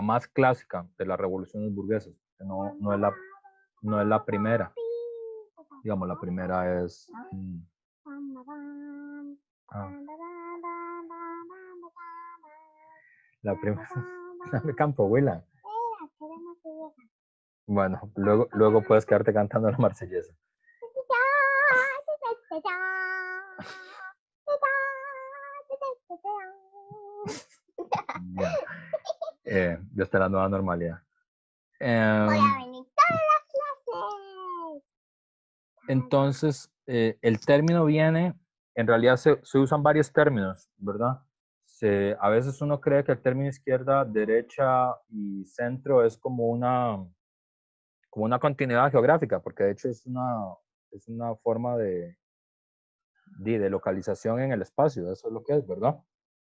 más clásica de las revoluciones burguesas. No es la primera. Digamos, la primera es... la primera... Dame campo, abuela. Bueno, luego puedes quedarte cantando la marsellesa. Ya está la nueva normalidad. Entonces, el término viene, en realidad se usan varios términos, ¿verdad? A veces uno cree que el término izquierda, derecha y centro es como una continuidad geográfica, porque de hecho es una forma de localización en el espacio, eso es lo que es, ¿verdad?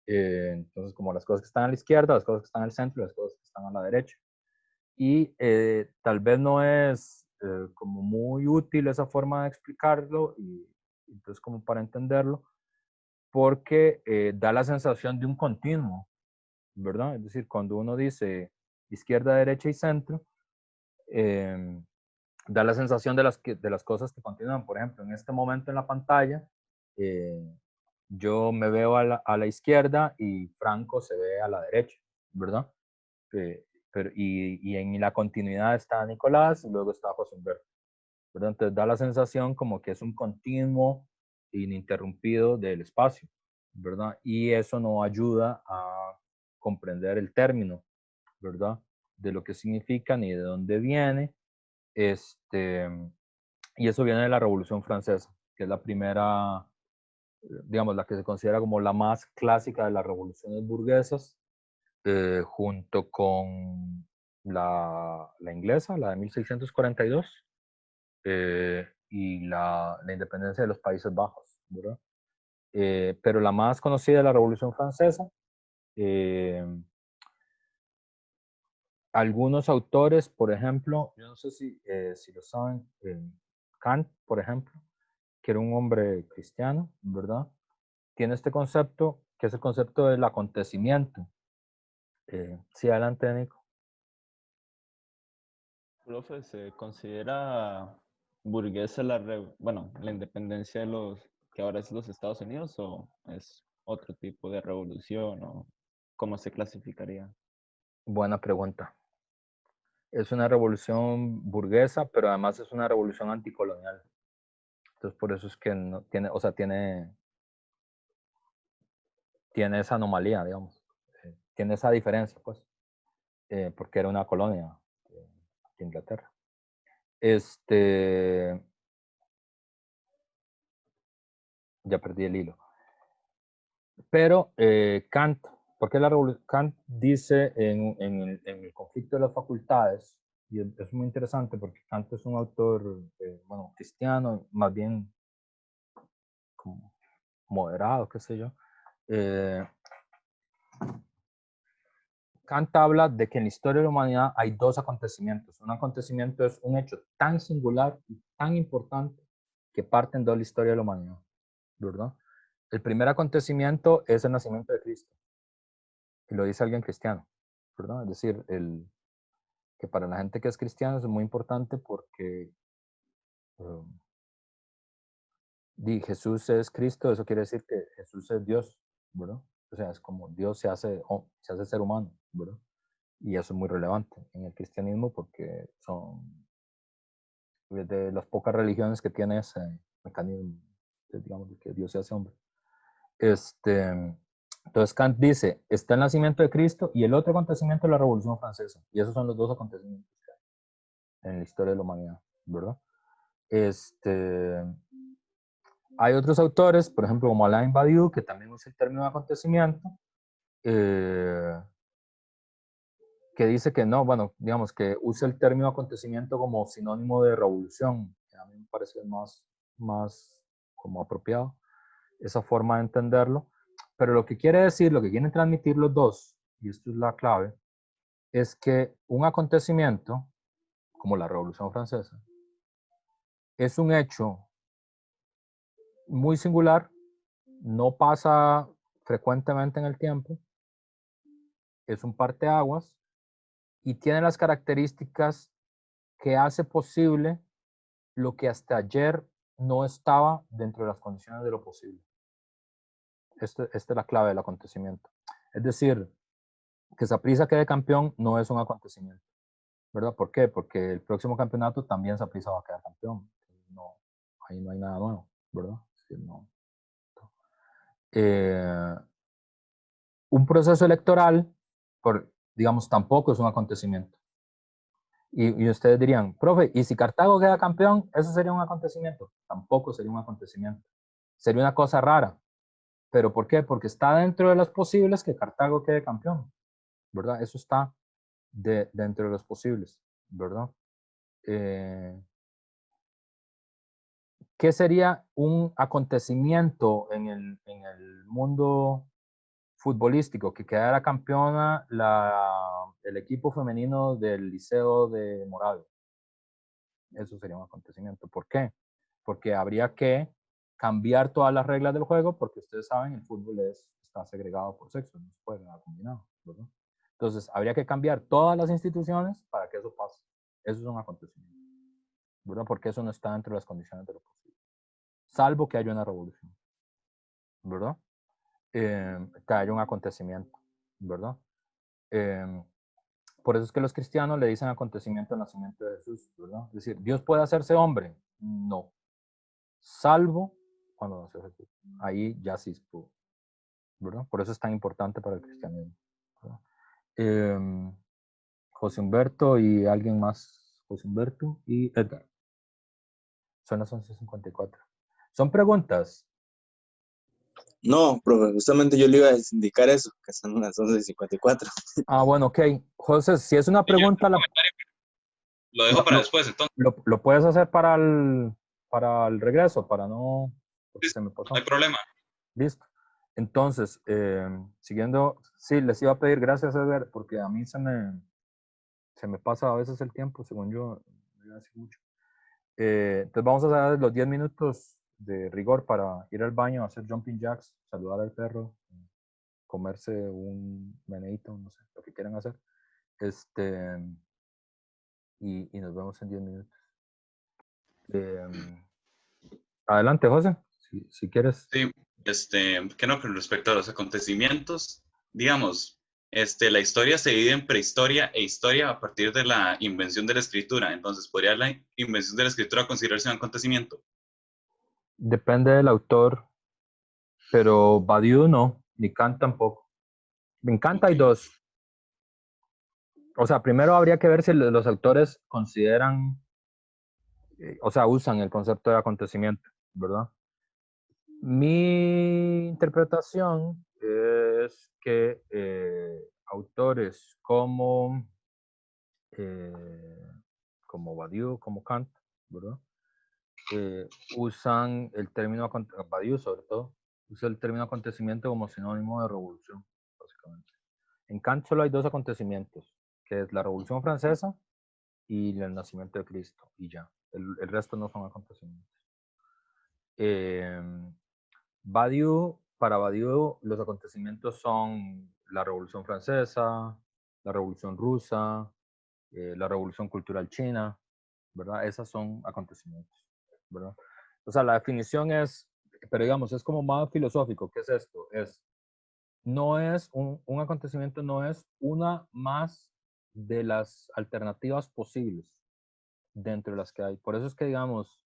Entonces, como las cosas que están a la izquierda, las cosas que están al centro, las cosas que están a la derecha. Y tal vez no es como muy útil esa forma de explicarlo, y entonces como para entenderlo, porque da la sensación de un continuo, ¿verdad? Es decir, cuando uno dice izquierda, derecha y centro, da la sensación de las cosas que continúan. Por ejemplo, en este momento en la pantalla, yo me veo a la izquierda y Franco se ve a la derecha, ¿verdad? Y en la continuidad está Nicolás y luego está José Humberto, ¿verdad? Entonces da la sensación como que es un continuo ininterrumpido del espacio, ¿verdad? Y eso no ayuda a comprender el término, ¿verdad? De lo que significa ni de dónde viene. Y eso viene de la Revolución Francesa, que es la primera, digamos, la que se considera como la más clásica de las revoluciones burguesas. junto con la inglesa, la de 1642, y la independencia de los Países Bajos, ¿verdad? Pero la más conocida es la Revolución Francesa. Algunos autores, por ejemplo, yo no sé si lo saben, Kant, por ejemplo, que era un hombre cristiano, ¿verdad? Tiene este concepto, que es el concepto del acontecimiento. Sí, adelante, Nico. Profe, ¿se considera burguesa bueno, la independencia de los que ahora es los Estados Unidos o es otro tipo de revolución o cómo se clasificaría? Buena pregunta. Es una revolución burguesa, pero además es una revolución anticolonial. Entonces, por eso es que no tiene, o sea, tiene esa anomalía, digamos. Tiene esa diferencia, pues, porque era una colonia de Inglaterra. Ya perdí el hilo. Pero Kant, porque Kant dice en el conflicto de las facultades, y es muy interesante porque Kant es un autor, bueno, cristiano, más bien como moderado, qué sé yo. Kant habla de que en la historia de la humanidad hay dos acontecimientos. Un acontecimiento es un hecho tan singular y tan importante que parten de la historia de la humanidad, ¿verdad? El primer acontecimiento es el nacimiento de Cristo, y lo dice alguien cristiano, ¿verdad? Es decir, que para la gente que es cristiana es muy importante porque Jesús es Cristo, eso quiere decir que Jesús es Dios, ¿verdad? O sea, es como Dios se hace ser humano, ¿verdad? Y eso es muy relevante en el cristianismo porque son de las pocas religiones que tiene ese mecanismo, digamos, de que Dios se hace hombre. Entonces Kant dice, está el nacimiento de Cristo y el otro acontecimiento es la Revolución Francesa. Y esos son los dos acontecimientos que hay en la historia de la humanidad, ¿verdad? Hay otros autores, por ejemplo, como Alain Badiou, que también usa el término de acontecimiento, que dice que no, bueno, digamos que usa el término acontecimiento como sinónimo de revolución, que a mí me parece más como apropiado, esa forma de entenderlo. Pero lo que quiere decir, lo que quieren transmitir los dos, y esto es la clave, es que un acontecimiento, como la Revolución Francesa, es un hecho muy singular, no pasa frecuentemente en el tiempo, es un parteaguas y tiene las características que hace posible lo que hasta ayer no estaba dentro de las condiciones de lo posible. Esta es la clave del acontecimiento. Es decir, que Saprissa quede campeón no es un acontecimiento, ¿verdad? ¿Por qué? Porque el próximo campeonato también Saprissa va a quedar campeón. No, ahí no hay nada nuevo, ¿verdad? Sí, no. Un proceso electoral, digamos, tampoco es un acontecimiento. Y ustedes dirían, profe, ¿y si Cartago queda campeón, eso sería un acontecimiento? Tampoco sería un acontecimiento. Sería una cosa rara. ¿Pero por qué? Porque está dentro de los posibles que Cartago quede campeón, ¿verdad? Eso está dentro de los posibles, ¿verdad? ¿Qué sería un acontecimiento en el mundo futbolístico? Que quedara campeona el equipo femenino del Liceo de Moravia. Eso sería un acontecimiento. ¿Por qué? Porque habría que cambiar todas las reglas del juego, porque ustedes saben, el fútbol está segregado por sexo, no se puede nada combinado, ¿verdad? Entonces, habría que cambiar todas las instituciones para que eso pase. Eso es un acontecimiento, ¿verdad? Porque eso no está dentro de las condiciones de lo posible. Salvo que haya una revolución, ¿verdad? Que haya un acontecimiento, ¿verdad? Por eso es que los cristianos le dicen acontecimiento al nacimiento de Jesús, ¿verdad? Es decir, ¿Dios puede hacerse hombre? No. Salvo cuando nació Jesús. Ahí ya sí pudo, ¿verdad? Por eso es tan importante para el cristianismo, ¿verdad? José Humberto y alguien más. José Humberto y Edgar. Son las 11:54. Son preguntas. No, profe, justamente yo le iba a indicar eso, que son las 11:54. Ah, bueno, ok. José, si es una Sí, yo tengo pregunta, un comentario, pero lo dejo lo, para lo- después, entonces. lo puedes hacer para el regreso, para no, porque se me No hay pasó. problema. Listo. Entonces, siguiendo, sí, les iba a pedir gracias, Edgar, porque a mí se me pasa a veces el tiempo, según yo, no hace mucho. Entonces vamos a dar los 10 minutos de rigor para ir al baño, hacer jumping jacks, saludar al perro, comerse un meneíto, no sé, lo que quieran hacer. Y nos vemos en 10 minutos. Adelante, José, si quieres. Sí, que no, con respecto a los acontecimientos, digamos, la historia se divide en prehistoria e historia a partir de la invención de la escritura. Entonces, ¿podría la invención de la escritura considerarse un acontecimiento? Depende del autor, pero Badiou no, ni Kant tampoco. En Kant hay Ok. dos. O sea, primero habría que ver si los autores consideran, o sea, usan el concepto de acontecimiento, ¿verdad? Mi interpretación es que autores como Badiou, como Kant, ¿verdad? Usan el término, Badiou sobre todo, usa el término acontecimiento como sinónimo de revolución, básicamente. En Kant solo hay dos acontecimientos, que es la Revolución Francesa y el nacimiento de Cristo, y ya. El resto no son acontecimientos. Para Badiou, los acontecimientos son la Revolución Francesa, la Revolución Rusa, la Revolución Cultural China, ¿verdad? Esas son acontecimientos, ¿verdad? O sea, la definición es, pero digamos, es como más filosófico. ¿Qué es esto? No es un acontecimiento, no es una más de las alternativas posibles dentro de las que hay. Por eso es que, digamos,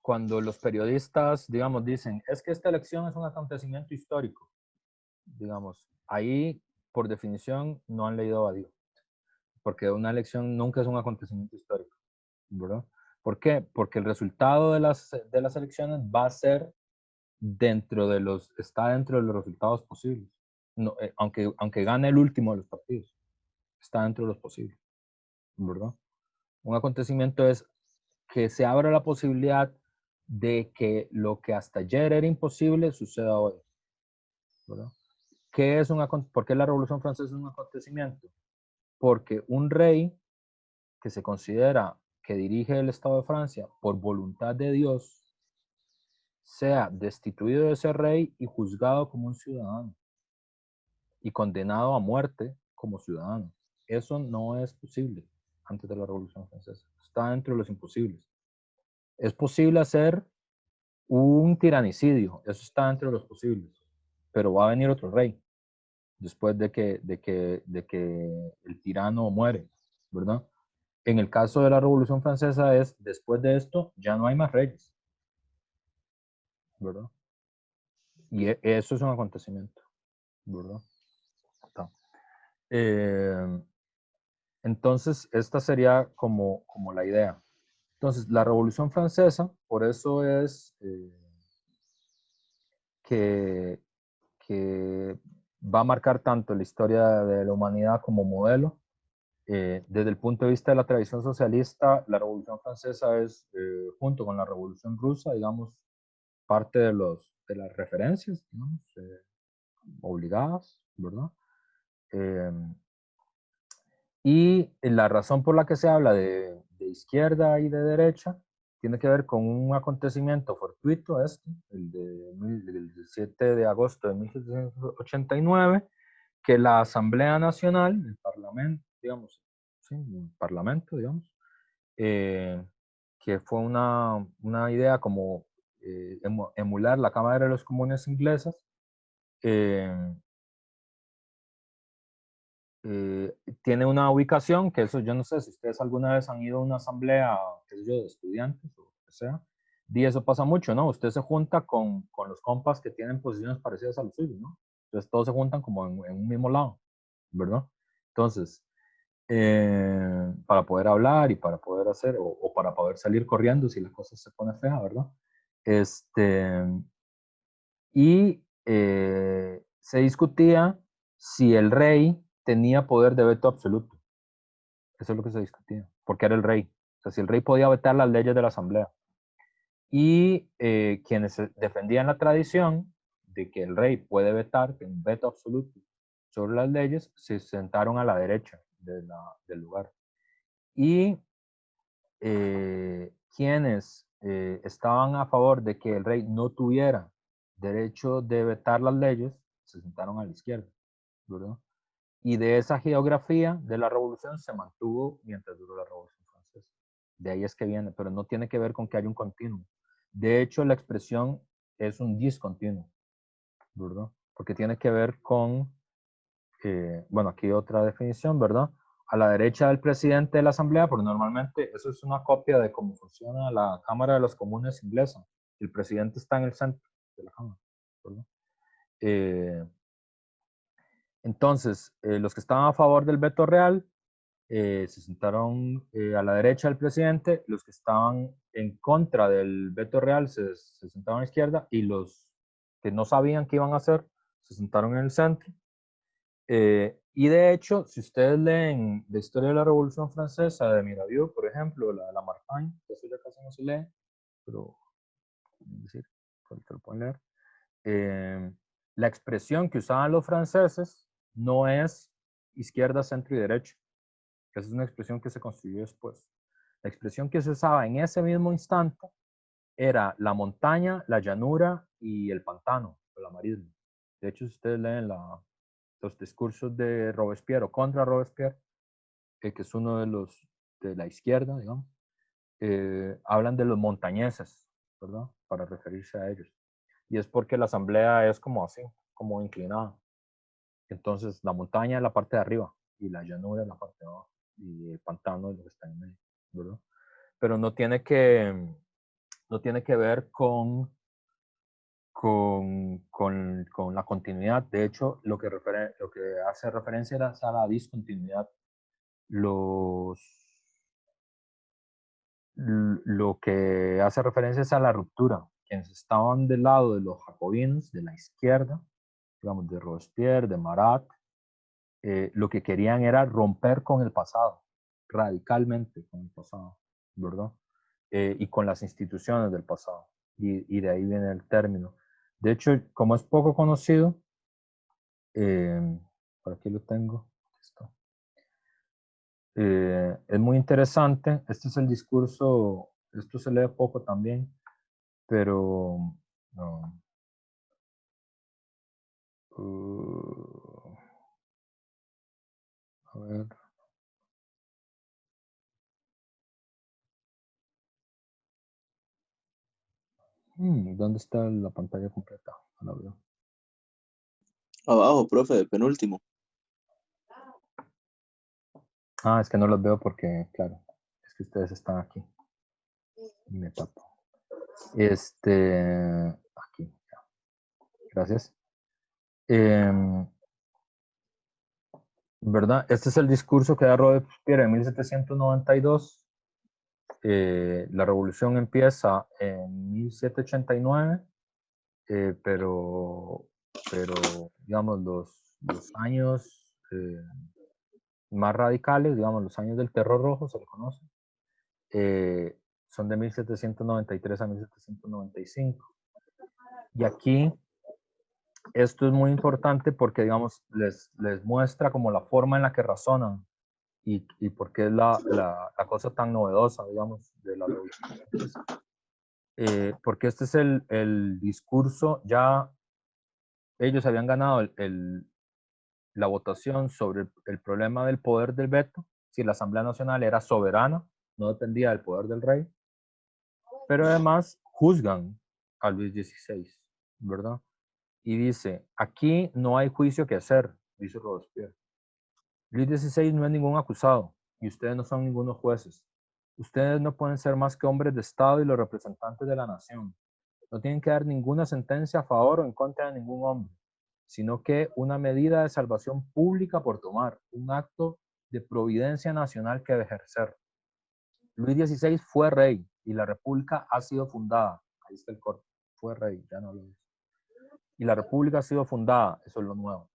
cuando los periodistas, digamos, dicen, es que esta elección es un acontecimiento histórico, digamos, ahí, por definición, no han leído a Badiou, porque una elección nunca es un acontecimiento histórico, ¿verdad? ¿Por qué? Porque el resultado de las elecciones va a ser está dentro de los resultados posibles. No, aunque gane el último de los partidos, está dentro de los posibles, ¿verdad? Un acontecimiento es que se abra la posibilidad de que lo que hasta ayer era imposible suceda hoy, ¿verdad? ¿Por qué la Revolución Francesa es un acontecimiento? Porque un rey que se considera que dirige el Estado de Francia por voluntad de Dios sea destituido de ese rey y juzgado como un ciudadano y condenado a muerte como ciudadano. Eso no es posible antes de la Revolución Francesa. Está dentro de los imposibles. Es posible hacer un tiranicidio, eso está dentro de los posibles, pero va a venir otro rey después de que el tirano muere, ¿verdad? En el caso de la Revolución Francesa después de esto, ya no hay más reyes, ¿verdad? Y eso es un acontecimiento, ¿verdad? Entonces, esta sería como la idea. Entonces, la Revolución Francesa, por eso es que va a marcar tanto la historia de la humanidad como modelo. Desde el punto de vista de la tradición socialista, la Revolución Francesa es, junto con la Revolución Rusa, digamos, parte de las referencias, digamos, obligadas, ¿verdad? Y la razón por la que se habla de izquierda y de derecha tiene que ver con un acontecimiento fortuito, del 7 de agosto de 1789, que la Asamblea Nacional, el Parlamento, digamos, sí, el Parlamento, digamos, que fue una idea como emular la Cámara de los Comunes inglesas, eh, tiene una ubicación, que eso yo no sé si ustedes alguna vez han ido a una asamblea, qué sé yo, de estudiantes o lo que sea, y eso pasa mucho, ¿no? Usted se junta con los compas que tienen posiciones parecidas a los suyos, ¿no? Entonces todos se juntan como en un mismo lado, ¿verdad? Entonces, para poder hablar y para poder hacer, o para poder salir corriendo si la cosa se pone fea, ¿verdad? Y se discutía si el rey tenía poder de veto absoluto. Eso es lo que se discutía, porque era el rey. O sea, si el rey podía vetar las leyes de la asamblea. Y quienes defendían la tradición de que el rey puede vetar, que un veto absoluto sobre las leyes, se sentaron a la derecha del lugar. Y quienes estaban a favor de que el rey no tuviera derecho de vetar las leyes, se sentaron a la izquierda, ¿verdad? Y de esa geografía de la revolución se mantuvo mientras duró la Revolución Francesa. De ahí es que viene, pero no tiene que ver con que haya un continuo. De hecho, la expresión es un discontinuo, ¿verdad? Porque tiene que ver con, bueno, aquí otra definición, ¿verdad? A la derecha del presidente de la asamblea, porque normalmente eso es una copia de cómo funciona la Cámara de los Comunes inglesa. El presidente está en el centro de la Cámara, ¿verdad? Entonces, los que estaban a favor del veto real se sentaron a la derecha del presidente, los que estaban en contra del veto real se sentaron a la izquierda y los que no sabían qué iban a hacer se sentaron en el centro. Y de hecho, si ustedes leen la historia de la Revolución Francesa de Mirabeau, por ejemplo, la de Lamartine, que eso ya casi no se lee, pero decir, te lo pueden leer. La expresión que usaban los franceses no es izquierda, centro y derecha. Esa es una expresión que se construyó después. La expresión que se usaba en ese mismo instante era la montaña, la llanura y el pantano, el amarismo. De hecho, si ustedes leen los discursos de Robespierre o contra Robespierre, que es uno de los de la izquierda, digamos, hablan de los montañeses, ¿verdad? Para referirse a ellos. Y es porque la asamblea es como así, como inclinada. Entonces, la montaña es la parte de arriba y la llanura es la parte de abajo y el pantano es lo que está en medio, ¿verdad? Pero no tiene que ver con la continuidad. De hecho, lo que hace referencia es a la discontinuidad. Lo que hace referencia es a la ruptura. Quienes estaban del lado de los jacobinos, de la izquierda, digamos, de Robespierre, de Marat, lo que querían era romper con el pasado, radicalmente con el pasado, ¿verdad? Y con las instituciones del pasado. Y de ahí viene el término. De hecho, como es poco conocido, por aquí lo tengo, esto. Es muy interesante. Este es el discurso, esto se lee poco también, pero no. A ver. ¿Dónde está la pantalla completa? No la veo. Abajo, profe, de penúltimo. Es que no los veo porque, claro, es que ustedes están aquí. Y me tapo. Aquí, ya. Gracias. ¿Verdad? Este es el discurso que da Robespierre en 1792. La revolución empieza en 1789, pero digamos, los años más radicales, digamos, los años del Terror Rojo, se le conoce, son de 1793 a 1795. Y aquí, esto es muy importante porque, digamos, les muestra como la forma en la que razonan y por qué es la cosa tan novedosa, digamos, de la revolución. Porque este es el discurso, ya ellos habían ganado la votación sobre el problema del poder del veto, si la Asamblea Nacional era soberana, no dependía del poder del rey, pero además juzgan a Luis XVI, ¿verdad? Y dice, aquí no hay juicio que hacer, dice Robespierre. Luis XVI no es ningún acusado y ustedes no son ningunos jueces. Ustedes no pueden ser más que hombres de Estado y los representantes de la nación. No tienen que dar ninguna sentencia a favor o en contra de ningún hombre, sino que una medida de salvación pública por tomar, un acto de providencia nacional que ejercer. Luis XVI fue rey y la república ha sido fundada. ahí está el corte, fue rey, ya no lo es. Y la república ha sido fundada, eso es lo nuevo.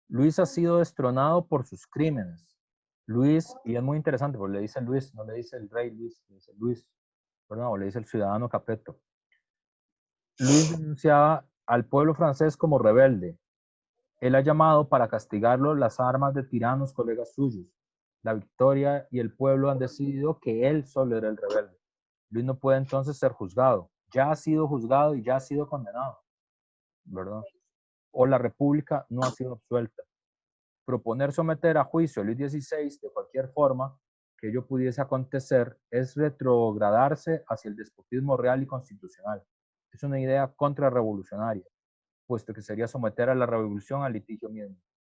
Luis ha sido destronado por sus crímenes. Luis, y es muy interesante porque le dice Luis, no le dice el rey Luis, le dice Luis, perdón, o le dice el ciudadano Capeto. Luis denunciaba al pueblo francés como rebelde. Él ha llamado para castigarlo las armas de tiranos colegas suyos. La victoria y el pueblo han decidido que él solo era el rebelde. Luis no puede entonces ser juzgado. Ya ha sido juzgado y ya ha sido condenado, ¿verdad? O la república no ha sido absuelta. Proponer someter a juicio a Luis XVI de cualquier forma que ello pudiese acontecer es retrogradarse hacia el despotismo real y constitucional. Es una idea contrarrevolucionaria, puesto que sería someter a la revolución al litigio mismo.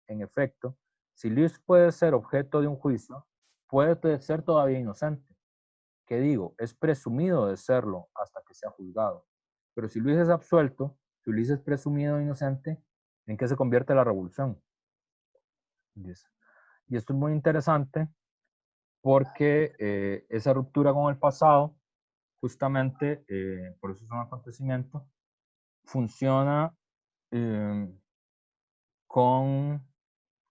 En efecto, si Luis puede ser objeto de un juicio, puede ser todavía inocente. ¿Qué digo? Es presumido de serlo hasta que sea juzgado. Pero si Luis es absuelto, si Luis es presumido inocente, ¿en qué se convierte la revolución? Dice. Y esto es muy interesante porque esa ruptura con el pasado, justamente, por eso es un acontecimiento, funciona con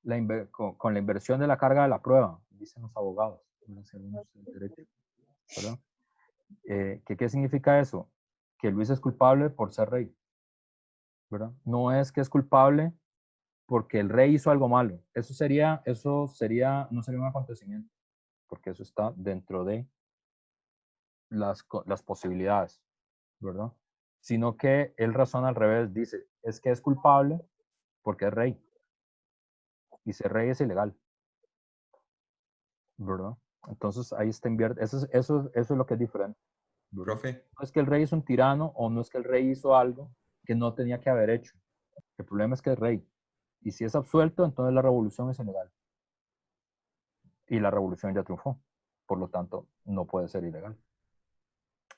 con la inversión de la carga de la prueba, dicen los abogados, ¿verdad? ¿Qué significa eso? Que Luis es culpable por ser rey, ¿verdad? No es que es culpable porque el rey hizo algo malo. No sería un acontecimiento, porque eso está dentro de las posibilidades, ¿verdad? Sino que él razona al revés, dice, es que es culpable porque es rey. Y ser rey es ilegal, ¿verdad? Entonces ahí está invierte. Eso es lo que es diferente, ¿verdad? Profe, No es que el rey es un tirano o no es que el rey hizo algo que no tenía que haber hecho. El problema es que es rey. Y si es absuelto, entonces la revolución es ilegal. Y la revolución ya triunfó. Por lo tanto, no puede ser ilegal.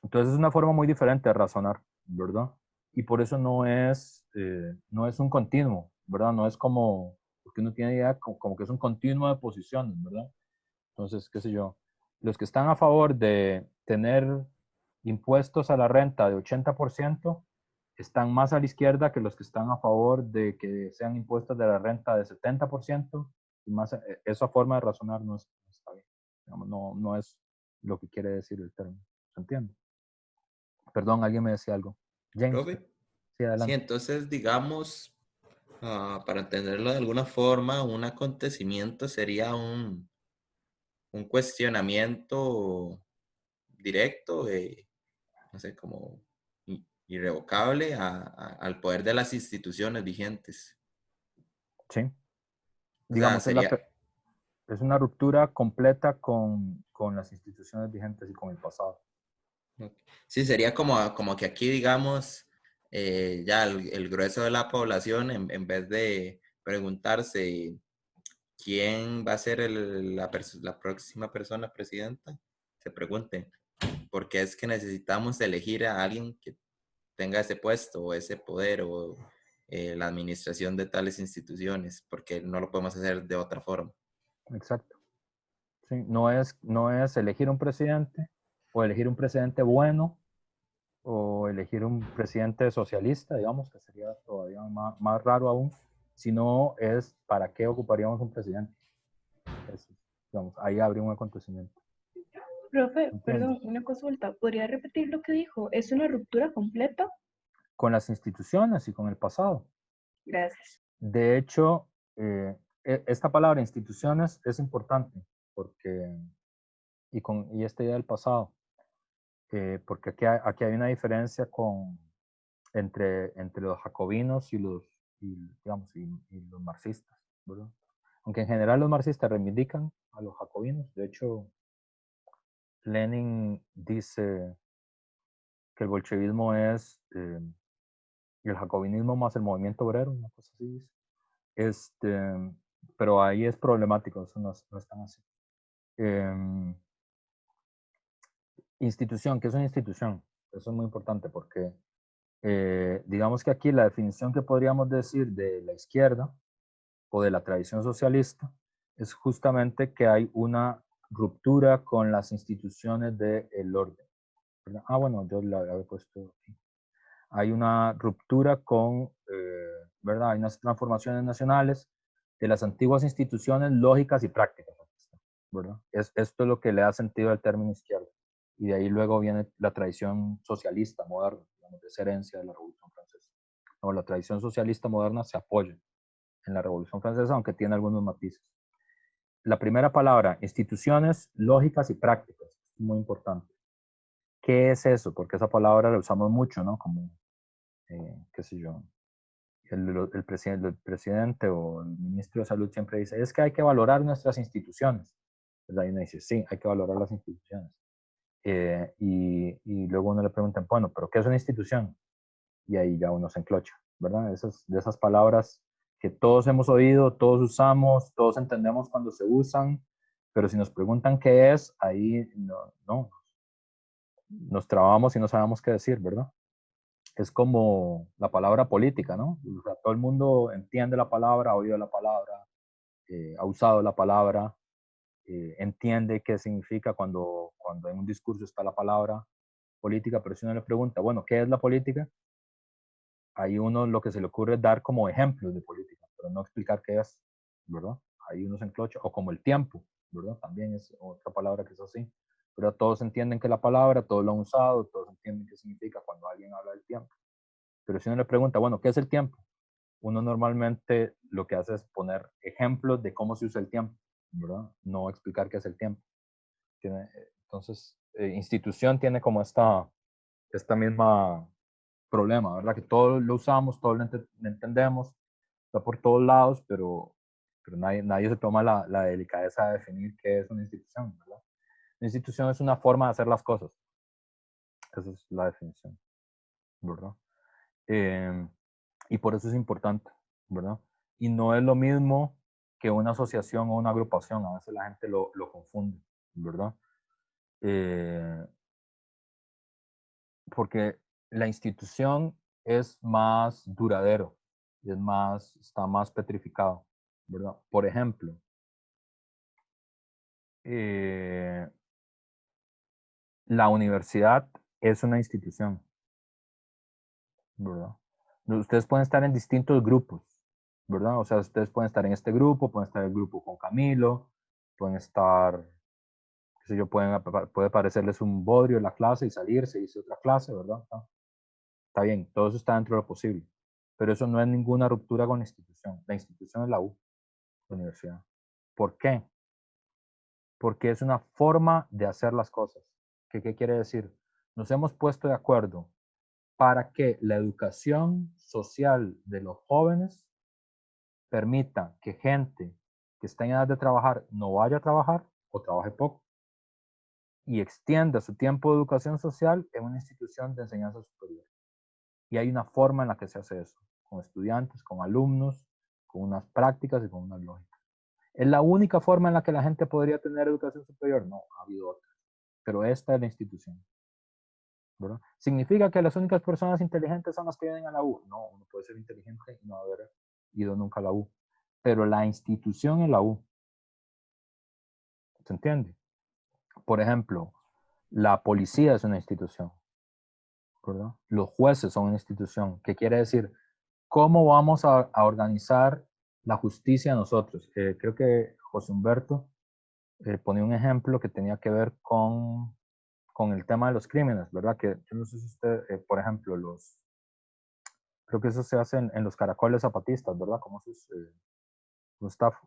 Entonces es una forma muy diferente de razonar, ¿verdad? Y por eso no es un continuo, ¿verdad? No es como, porque uno tiene idea como que es un continuo de posiciones, ¿verdad? Entonces, qué sé yo, los que están a favor de tener impuestos a la renta de 80% están más a la izquierda que los que están a favor de que sean impuestos de la renta de 70%, y más, esa forma de razonar no está bien. Digamos, no es lo que quiere decir el término. ¿Se entiende? Perdón, alguien me decía algo. James, profe. sí, Sí, adelante. entonces, digamos, para entenderlo de alguna forma, un acontecimiento sería un cuestionamiento directo, no sé, como irrevocable al poder de las instituciones vigentes. Sí. O sea, Digamos, sería, es una ruptura completa con las instituciones vigentes y con el pasado. sí, sería como que aquí, digamos, ya el grueso de la población, en vez de preguntarse quién va a ser la próxima persona presidenta, se pregunte por qué es que necesitamos elegir a alguien que tenga ese puesto o ese poder o la administración de tales instituciones, porque no lo podemos hacer de otra forma. Exacto. Sí, no es elegir un presidente o elegir un presidente bueno o elegir un presidente socialista, digamos, que sería todavía más raro aún, sino es para qué ocuparíamos un presidente. Digamos, ahí habría un acontecimiento. Profe, ¿Entiendes? perdón, una consulta. ¿Podría repetir lo que dijo? ¿Es una ruptura completa? Con las instituciones y con el pasado. Gracias. De hecho, esta palabra instituciones es importante porque, y esta idea del pasado, porque aquí hay una diferencia entre los jacobinos digamos, y los marxistas, ¿verdad? Aunque en general los marxistas reivindican a los jacobinos. De hecho, Lenin dice que el bolchevismo es y el jacobinismo más el movimiento obrero, una cosa así dice. Pero ahí es problemático, eso no es tan así. Institución, ¿qué es una institución? Eso es muy importante porque digamos que aquí la definición que podríamos decir de la izquierda o de la tradición socialista es justamente que hay una ruptura con las instituciones del orden, ¿verdad? Ah, bueno, yo la había puesto aquí. Hay una ruptura con, ¿verdad? Hay unas transformaciones nacionales de las antiguas instituciones lógicas y prácticas, ¿verdad? Esto es lo que le da sentido al término izquierda. Y de ahí luego viene la tradición socialista moderna, digamos, de esa herencia de la Revolución Francesa. No, la tradición socialista moderna se apoya en la Revolución Francesa, aunque tiene algunos matices. La primera palabra, instituciones lógicas y prácticas, es muy importante. ¿Qué es eso? Porque esa palabra la usamos mucho, ¿no? Como, qué sé yo, el presidente o el ministro de Salud siempre dice, es que hay que valorar nuestras instituciones. ¿Verdad? Y uno dice, sí, hay que valorar las instituciones. Y luego uno le pregunta, bueno, ¿pero qué es una institución? Y ahí ya uno se enclocha, ¿verdad? De esas palabras que todos hemos oído, todos usamos, todos entendemos cuando se usan, pero si nos preguntan qué es, ahí no nos trabamos y no sabemos qué decir, ¿verdad? Es como la palabra política, ¿no? O sea, todo el mundo entiende la palabra, ha oído la palabra, ha usado la palabra, entiende qué significa cuando en un discurso está la palabra política, pero si uno le pregunta, bueno, ¿qué es la política? Ahí uno lo que se le ocurre es dar como ejemplos de política, pero no explicar qué es, ¿verdad? Ahí uno se enclocha, o como el tiempo, ¿verdad? También es otra palabra que es así, pero todos entienden que la palabra, todos lo han usado, todos entienden qué significa cuando alguien habla del tiempo. Pero si uno le pregunta, bueno, ¿qué es el tiempo? Uno normalmente lo que hace es poner ejemplos de cómo se usa el tiempo, ¿verdad? No explicar qué es el tiempo. Entonces, institución tiene como esta misma problema, ¿verdad? Que todos lo usamos, todos lo entendemos, está por todos lados, pero nadie se toma la delicadeza de definir qué es una institución, ¿verdad? Una institución es una forma de hacer las cosas. Esa es la definición, ¿verdad? Y por eso es importante, ¿verdad? Y no es lo mismo que una asociación o una agrupación, a veces la gente lo confunde, ¿verdad? Porque la institución es más duradero, está más petrificado, ¿verdad? Por ejemplo, la universidad es una institución, ¿verdad? Ustedes pueden estar en distintos grupos, ¿verdad? O sea, ustedes pueden estar en este grupo, pueden estar en el grupo con Camilo, pueden estar, qué sé yo, puede parecerles un bodrio en la clase y salirse y irse a otra clase, ¿verdad? Está bien, todo eso está dentro de lo posible, pero eso no es ninguna ruptura con la institución. La institución es la U, la universidad. ¿Por qué? Porque es una forma de hacer las cosas. ¿Qué quiere decir? Nos hemos puesto de acuerdo para que la educación social de los jóvenes permita que gente que está en edad de trabajar no vaya a trabajar o trabaje poco y extienda su tiempo de educación social en una institución de enseñanza superior. Y hay una forma en la que se hace eso, con estudiantes, con alumnos, con unas prácticas y con unas lógicas. ¿Es la única forma en la que la gente podría tener educación superior? No, ha habido otras, pero esta es la institución, ¿verdad? ¿Significa que las únicas personas inteligentes son las que vienen a la U? No, uno puede ser inteligente y no haber ido nunca a la U, pero la institución es la U, ¿se entiende? Por ejemplo, la policía es una institución, ¿verdad? Los jueces son una institución. ¿Qué quiere decir? ¿Cómo vamos a organizar la justicia nosotros? Creo que José Humberto ponía un ejemplo que tenía que ver con el tema de los crímenes, ¿verdad? Que yo no sé si usted, por ejemplo, creo que eso se hace en los caracoles zapatistas, ¿verdad? Como eso no está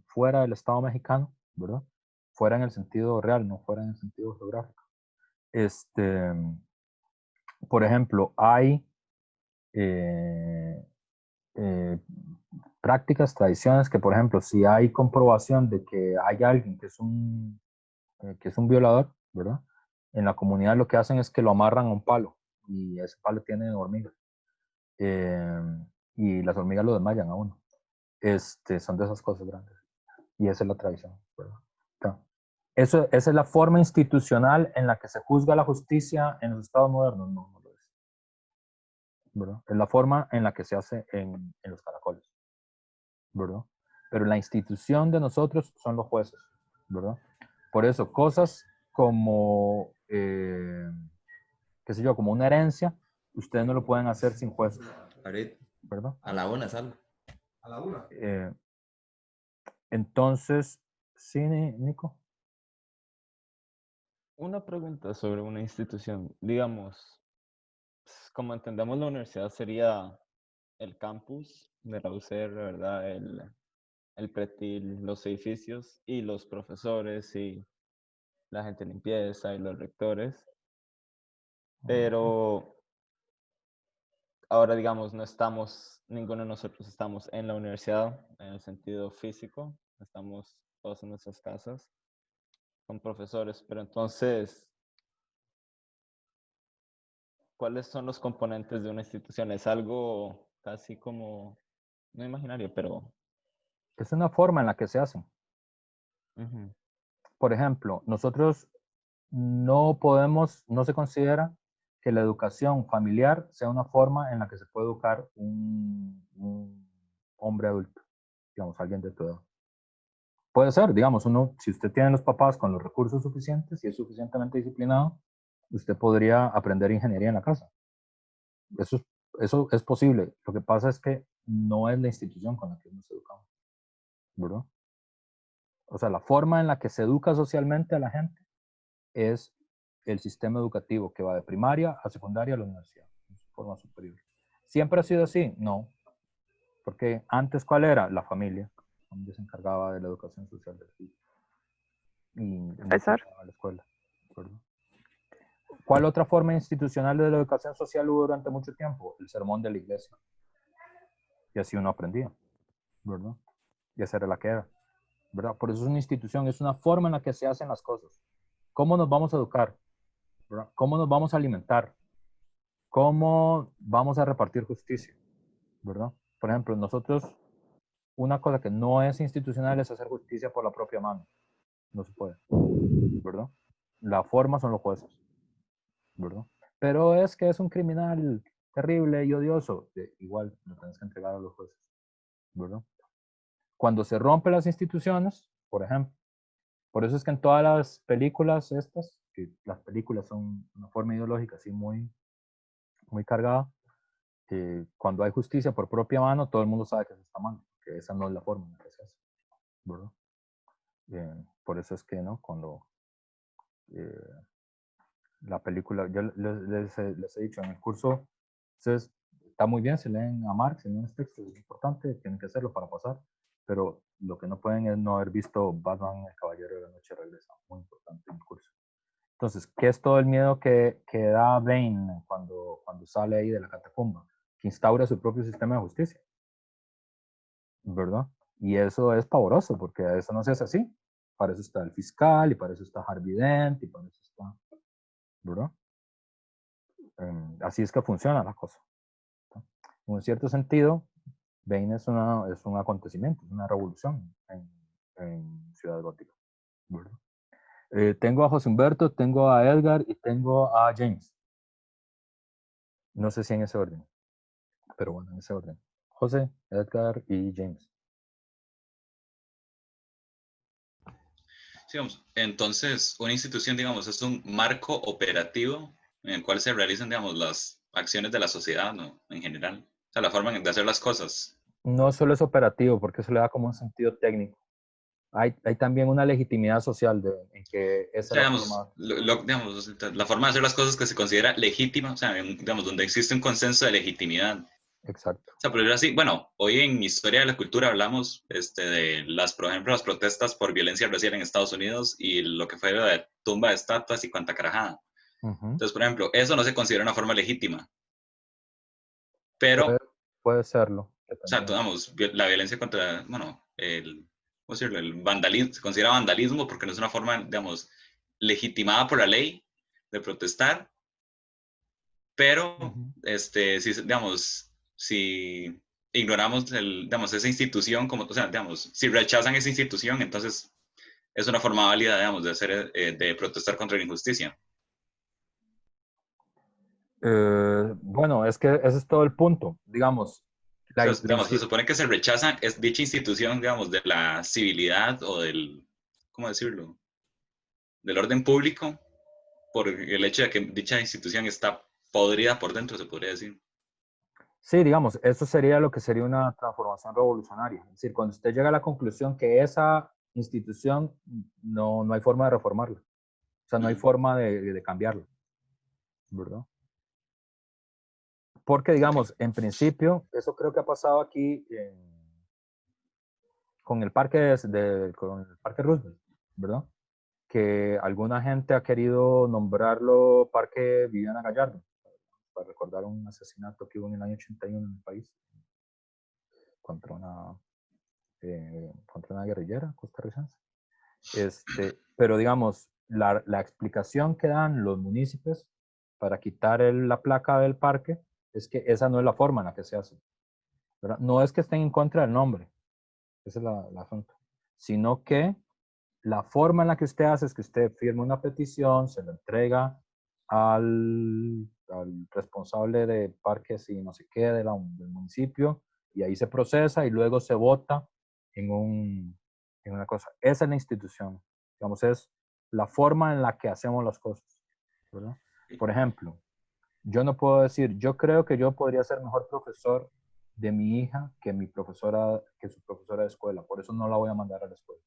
fuera del Estado mexicano, ¿verdad? Fuera en el sentido real, no fuera en el sentido geográfico. Por ejemplo, hay eh, eh, prácticas, tradiciones que, por ejemplo, si hay comprobación de que hay alguien que es un violador, ¿verdad? En la comunidad lo que hacen es que lo amarran a un palo y ese palo tiene hormigas eh, y las hormigas lo desmayan a uno. Son de esas cosas grandes y esa es la tradición, ¿verdad? Esa es la forma institucional en la que se juzga la justicia en los estados modernos, no lo es, ¿verdad? Es la forma en la que se hace en los caracoles, ¿verdad? Pero la institución de nosotros son los jueces, ¿verdad? Por eso, cosas como qué sé yo, como una herencia, ustedes no lo pueden hacer sin jueces, Ahorita, ¿verdad? a la una salgo. Entonces, sí, Nico. Una pregunta sobre una institución. Digamos, como entendemos la universidad sería el campus de la UCR, ¿verdad? El pretil, los edificios y los profesores y la gente de limpieza y los rectores. Pero ahora, digamos, no estamos, ninguno de nosotros estamos en la universidad en el sentido físico, estamos todos en nuestras casas con profesores, pero entonces, ¿cuáles son los componentes de una institución? Es algo casi como, no imaginario, pero... Es una forma en la que se hacen. Ujú. Por ejemplo, nosotros no podemos, no se considera que la educación familiar sea una forma en la que se puede educar un hombre adulto, digamos, alguien de tu edad. Puede ser, digamos, uno, si usted tiene los papás con los recursos suficientes y es suficientemente disciplinado, usted podría aprender ingeniería en la casa. Eso es posible. Lo que pasa es que no es la institución con la que nos educamos, ¿verdad? O sea, la forma en la que se educa socialmente a la gente es el sistema educativo que va de primaria a secundaria a la universidad, en su forma superior. ¿Siempre ha sido así? No. Porque antes, ¿cuál era? La familia. La familia se encargaba de la educación social del hijo. Y no se Profesor. llevaba a la escuela, ¿verdad? ¿Cuál otra forma institucional de la educación social hubo durante mucho tiempo? El sermón de la iglesia. Y así uno aprendía, ¿verdad? Y esa era la que era, ¿verdad? Por eso es una institución, es una forma en la que se hacen las cosas. ¿Cómo nos vamos a educar? ¿Verdad? ¿Cómo nos vamos a alimentar? ¿Cómo vamos a repartir justicia? ¿Verdad? Por ejemplo, nosotros, una cosa que no es institucional es hacer justicia por la propia mano. No se puede, ¿verdad? La forma son los jueces, ¿verdad? Pero es que es un criminal terrible y odioso. Igual, lo tienes que entregar a los jueces, ¿verdad? Cuando se rompen las instituciones, por ejemplo, por eso es que en todas las películas estas, que las películas son una forma ideológica así muy, muy cargada, cuando hay justicia por propia mano, todo el mundo sabe que eso está mal, que esa no es la forma en la que se hace, ¿verdad? Por eso es que, ¿no? Cuando la película, yo les he dicho en el curso, entonces, está muy bien, se leen a Marx, se leen los textos, es importante, tienen que hacerlo para pasar, pero lo que no pueden es no haber visto Batman, el Caballero de la Noche regresa, muy importante en el curso. Entonces, ¿qué es todo el miedo que da Bane cuando sale ahí de la catacumba? Que instaura su propio sistema de justicia, ¿verdad? Y eso es pavoroso, porque eso no se hace así. Para eso está el fiscal, y para eso está Harvey Dent, y para eso está, ¿verdad? Así es que funciona la cosa. En un cierto sentido, Bane es un acontecimiento, es una revolución en Ciudad Gótica, ¿verdad? Tengo a José Humberto, tengo a Edgar y tengo a James. No sé si en ese orden, pero bueno, en ese orden. José, Edgar y James. Sí, vamos. Entonces, una institución, digamos, es un marco operativo en el cual se realizan, digamos, las acciones de la sociedad, ¿no? En general. O sea, la forma de hacer las cosas. No solo es operativo, porque eso le da como un sentido técnico. Hay también una legitimidad social en que O esa sea, es la digamos, forma. digamos, la forma de hacer las cosas que se considera legítima, o sea, digamos, donde existe un consenso de legitimidad. Exacto. O sea, por decirlo así, bueno, hoy en Historia de la Cultura hablamos de por ejemplo, las protestas por violencia racial en Estados Unidos y lo que fue la de tumba de estatuas y cuanta carajada. Entonces, por ejemplo, eso no se considera una forma legítima. Pero, Puede serlo. o sea, digamos, la violencia contra, bueno, ¿cómo decirlo? El vandalismo, se considera vandalismo porque no es una forma, digamos, legitimada por la ley de protestar, pero, si, digamos, si ignoramos digamos, esa institución, como, o sea, digamos, si rechazan esa institución, entonces es una forma válida, digamos, de protestar contra la injusticia. Bueno, es que ese es todo el punto. Digamos, O sea, digamos, se supone que se rechaza dicha institución, digamos, de la civilidad o del, ¿cómo decirlo? Del orden público, por el hecho de que dicha institución está podrida por dentro, se podría decir. Sí, digamos, eso sería lo que sería una transformación revolucionaria. Es decir, cuando usted llega a la conclusión que esa institución no hay forma de reformarla. O sea, no hay forma de cambiarla, ¿verdad? Porque, digamos, en principio, eso creo que ha pasado aquí con el parque con el parque Roosevelt, ¿verdad? Que alguna gente ha querido nombrarlo Parque Viviana Gallardo, para recordar un asesinato que hubo en el año 81 en el país contra una guerrillera costarricense. Pero digamos, la explicación que dan los municipios para quitar la placa del parque es que esa no es la forma en la que se hace, ¿verdad? No es que estén en contra del nombre, ese es el asunto, sino que la forma en la que usted hace es que usted firma una petición, se la entrega al responsable de parques y no sé qué del municipio, y ahí se procesa y luego se vota en una cosa. Esa es la institución, digamos, es la forma en la que hacemos las cosas, ¿verdad? Por ejemplo, yo no puedo decir, yo creo que yo podría ser mejor profesor de mi hija que su profesora de escuela, por eso no la voy a mandar a la escuela.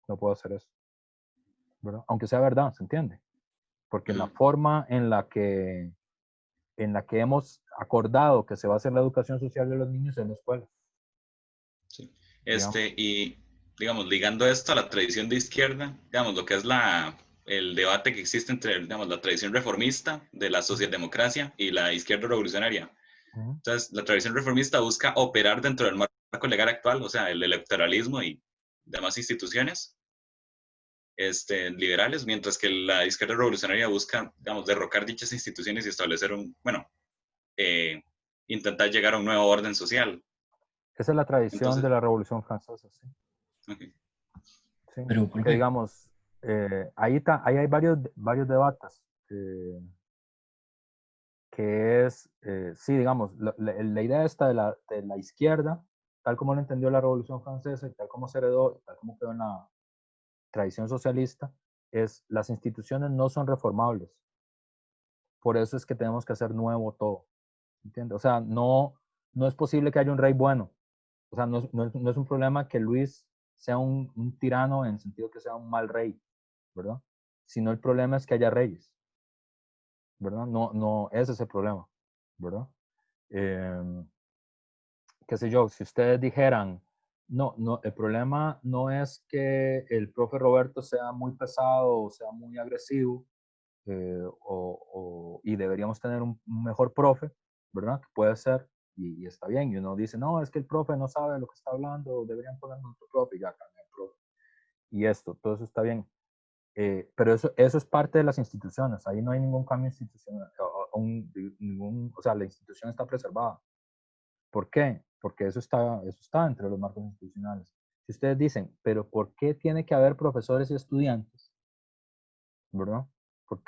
No puedo hacer eso, ¿verdad? Aunque sea verdad, ¿se entiende? Porque la forma en la que hemos acordado que se va a hacer la educación social de los niños es en la escuela. Sí. Y digamos, ligando esto a la tradición de izquierda, digamos, lo que es el debate que existe entre, digamos, la tradición reformista de la socialdemocracia y la izquierda revolucionaria. Entonces, la tradición reformista busca operar dentro del marco legal actual, o sea, el electoralismo y demás instituciones liberales, mientras que la izquierda revolucionaria busca, digamos, derrocar dichas instituciones y establecer intentar llegar a un nuevo orden social. Esa es la tradición Entonces, de la Revolución Francesa, sí. okay. Sí, Pero, ¿por porque qué? digamos, ahí hay varios debates, que es, sí, digamos, la idea esta de la izquierda, tal como lo entendió la Revolución Francesa y tal como se heredó, tal como quedó en la tradición socialista, es las instituciones no son reformables. Por eso es que tenemos que hacer nuevo todo, ¿entiendes? O sea, no es posible que haya un rey bueno. O sea, no es un problema que Luis sea un tirano en el sentido que sea un mal rey, ¿verdad? Sino el problema es que haya reyes, ¿verdad? Ese es el problema, ¿verdad? Qué sé yo, si ustedes dijeran, no, el problema no es que el profe Roberto sea muy pesado o sea muy agresivo, y deberíamos tener un mejor profe, ¿verdad? Que puede ser, y está bien, y uno dice, no, es que el profe no sabe de lo que está hablando, deberían poner otro profe, y ya cambia el profe. Y todo eso está bien. Pero eso es parte de las instituciones, ahí no hay ningún cambio institucional, o sea, la institución está preservada. ¿Por qué? Porque eso está entre los marcos institucionales. Si ustedes dicen, pero ¿por qué tiene que haber profesores y estudiantes? ¿Verdad? ¿Por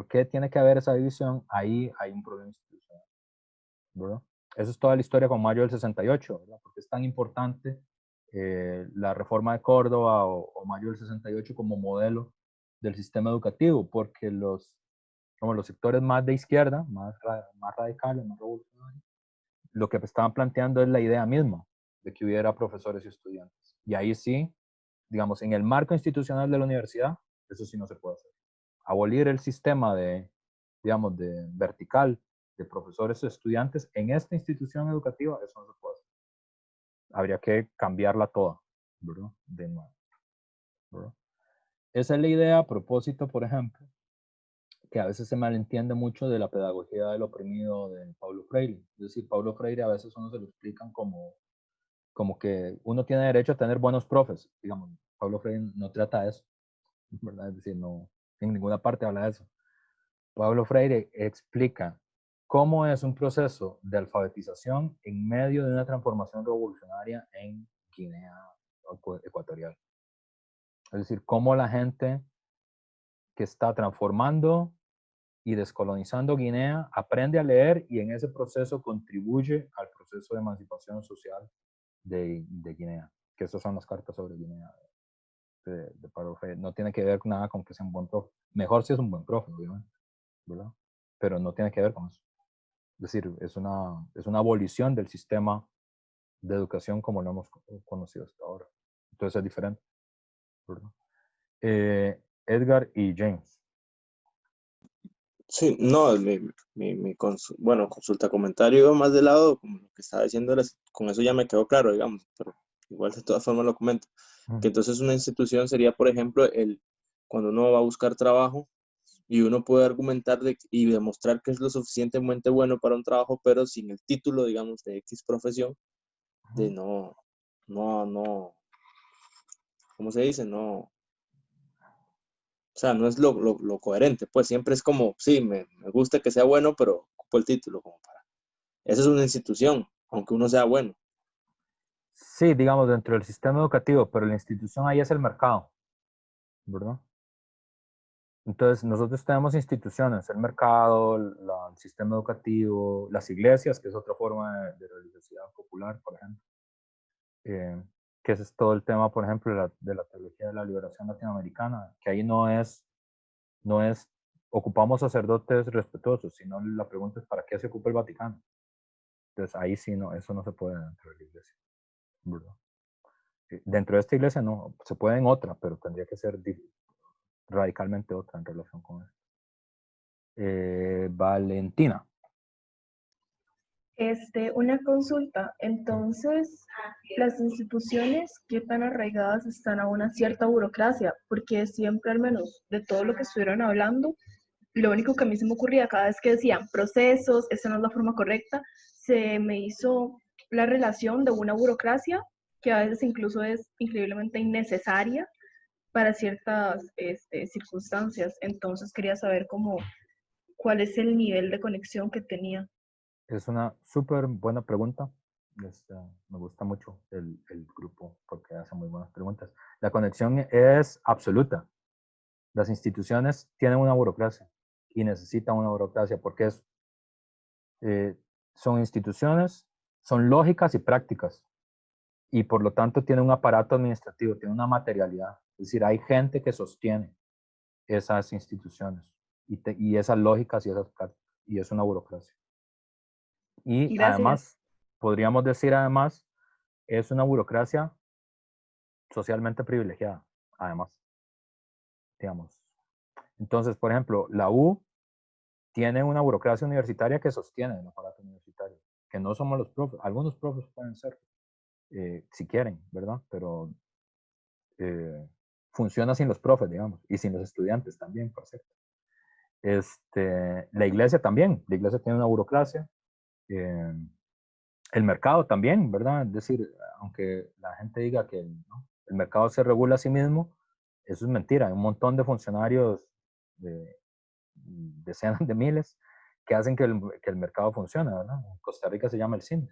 qué tiene que haber esa división? Ahí hay un problema institucional, ¿verdad? Eso es toda la historia con mayo del 68, ¿verdad? Porque es tan importante la reforma de Córdoba o mayo del 68 como modelo del sistema educativo, porque como los sectores más de izquierda, más radicales, más revolucionarios, lo que estaban planteando es la idea misma de que hubiera profesores y estudiantes. Y ahí sí, digamos, en el marco institucional de la universidad, eso sí no se puede hacer. Abolir el sistema digamos, de vertical de profesores y estudiantes en esta institución educativa, eso no se puede hacer. Habría que cambiarla toda, ¿verdad? De nuevo, ¿verdad? Esa es la idea a propósito, por ejemplo, que a veces se malentiende mucho de la pedagogía del oprimido de Paulo Freire. Es decir, Paulo Freire a veces uno se lo explican como que uno tiene derecho a tener buenos profes. Digamos, Paulo Freire no trata de eso, ¿verdad? Es decir, no, en ninguna parte habla de eso. Paulo Freire explica cómo es un proceso de alfabetización en medio de una transformación revolucionaria en Guinea Ecuatorial. Es decir, cómo la gente que está transformando y descolonizando Guinea aprende a leer y en ese proceso contribuye al proceso de emancipación social de Guinea, que esas son las cartas sobre Guinea de profe. No tiene que ver nada con que sea un buen profe. Mejor si es un buen profe, obviamente, ¿verdad? Pero no tiene que ver con eso. Es decir, es una abolición del sistema de educación como lo hemos conocido hasta ahora. Entonces es diferente, ¿verdad? Edgar y James. Sí, no, bueno, consulta comentario iba más de lado, como lo que estaba diciendo, con eso ya me quedó claro, digamos, pero igual de todas formas lo comento. Que entonces una institución sería, por ejemplo, cuando uno va a buscar trabajo y uno puede argumentar y demostrar que es lo suficientemente bueno para un trabajo, pero sin el título, digamos, de X profesión, de no, ¿cómo se dice? No, o sea, no es lo coherente, pues siempre es como, sí, me gusta que sea bueno, pero ocupo el título como para. Esa es una institución, aunque uno sea bueno. Sí, digamos, dentro del sistema educativo, pero la institución ahí es el mercado, ¿verdad? Entonces, nosotros tenemos instituciones, el mercado, el sistema educativo, las iglesias, que es otra forma de religiosidad popular, por ejemplo. Que ese es todo el tema, por ejemplo, de la teología de la liberación latinoamericana, que ahí no es ocupamos sacerdotes respetuosos, sino la pregunta es ¿para qué se ocupa el Vaticano? Entonces ahí sí, no, eso no se puede dentro de la iglesia, ¿verdad? Dentro de esta iglesia no, se puede en otra, pero tendría que ser radicalmente otra en relación con eso. Valentina. Una consulta. Entonces, las instituciones, ¿qué tan arraigadas están a una cierta burocracia? Porque siempre, al menos de todo lo que estuvieron hablando, lo único que a mí se me ocurría cada vez que decían procesos, esa no es la forma correcta, se me hizo la relación de una burocracia que a veces incluso es increíblemente innecesaria para ciertas circunstancias. Entonces quería saber cuál es el nivel de conexión que tenía. Es una súper buena pregunta. Me gusta mucho el grupo porque hace muy buenas preguntas. La conexión es absoluta. Las instituciones tienen una burocracia y necesitan una burocracia porque son instituciones, son lógicas y prácticas y por lo tanto tienen un aparato administrativo, tienen una materialidad. Es decir, hay gente que sostiene esas instituciones y esas lógicas y esas prácticas y es una burocracia. Y Gracias. además, podríamos decir además, es una burocracia socialmente privilegiada, además, digamos. Entonces, por ejemplo, la U tiene una burocracia universitaria que sostiene el aparato universitario, que no somos los profes, algunos profes pueden ser, si quieren, ¿verdad? Pero funciona sin los profes, digamos, y sin los estudiantes también, por cierto. La iglesia también, la iglesia tiene una burocracia, el mercado también, ¿verdad? Es decir, aunque la gente diga que ¿no? el mercado se regula a sí mismo, eso es mentira. Hay un montón de funcionarios, decenas de miles, que hacen que el mercado funcione, ¿verdad? En Costa Rica se llama el CIN,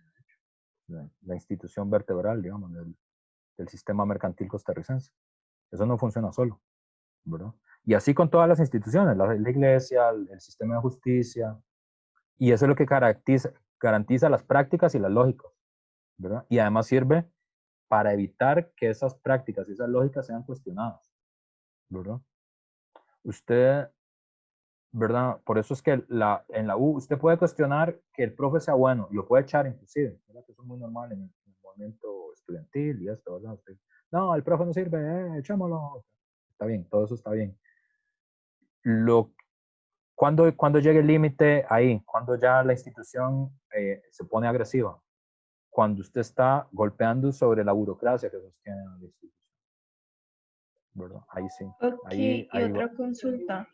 la institución vertebral, digamos, del sistema mercantil costarricense. Eso no funciona solo, ¿verdad? Y así con todas las instituciones, la iglesia, el sistema de justicia, y eso es lo que garantiza las prácticas y las lógicas, ¿verdad? Y además sirve para evitar que esas prácticas y esas lógicas sean cuestionadas, ¿verdad? Usted, ¿verdad? Por eso es que en la U usted puede cuestionar que el profe sea bueno, y lo puede echar inclusive, ¿verdad? Que eso es muy normal en el movimiento estudiantil y esto, ¿verdad? Usted, no, el profe no sirve, echémoslo. Está bien, todo eso está bien. Cuando llegue el límite ahí, cuando ya la institución se pone agresiva, cuando usted está golpeando sobre la burocracia que sostiene la institución. ¿Verdad? Ahí sí. Ok, Ahí y otra consulta.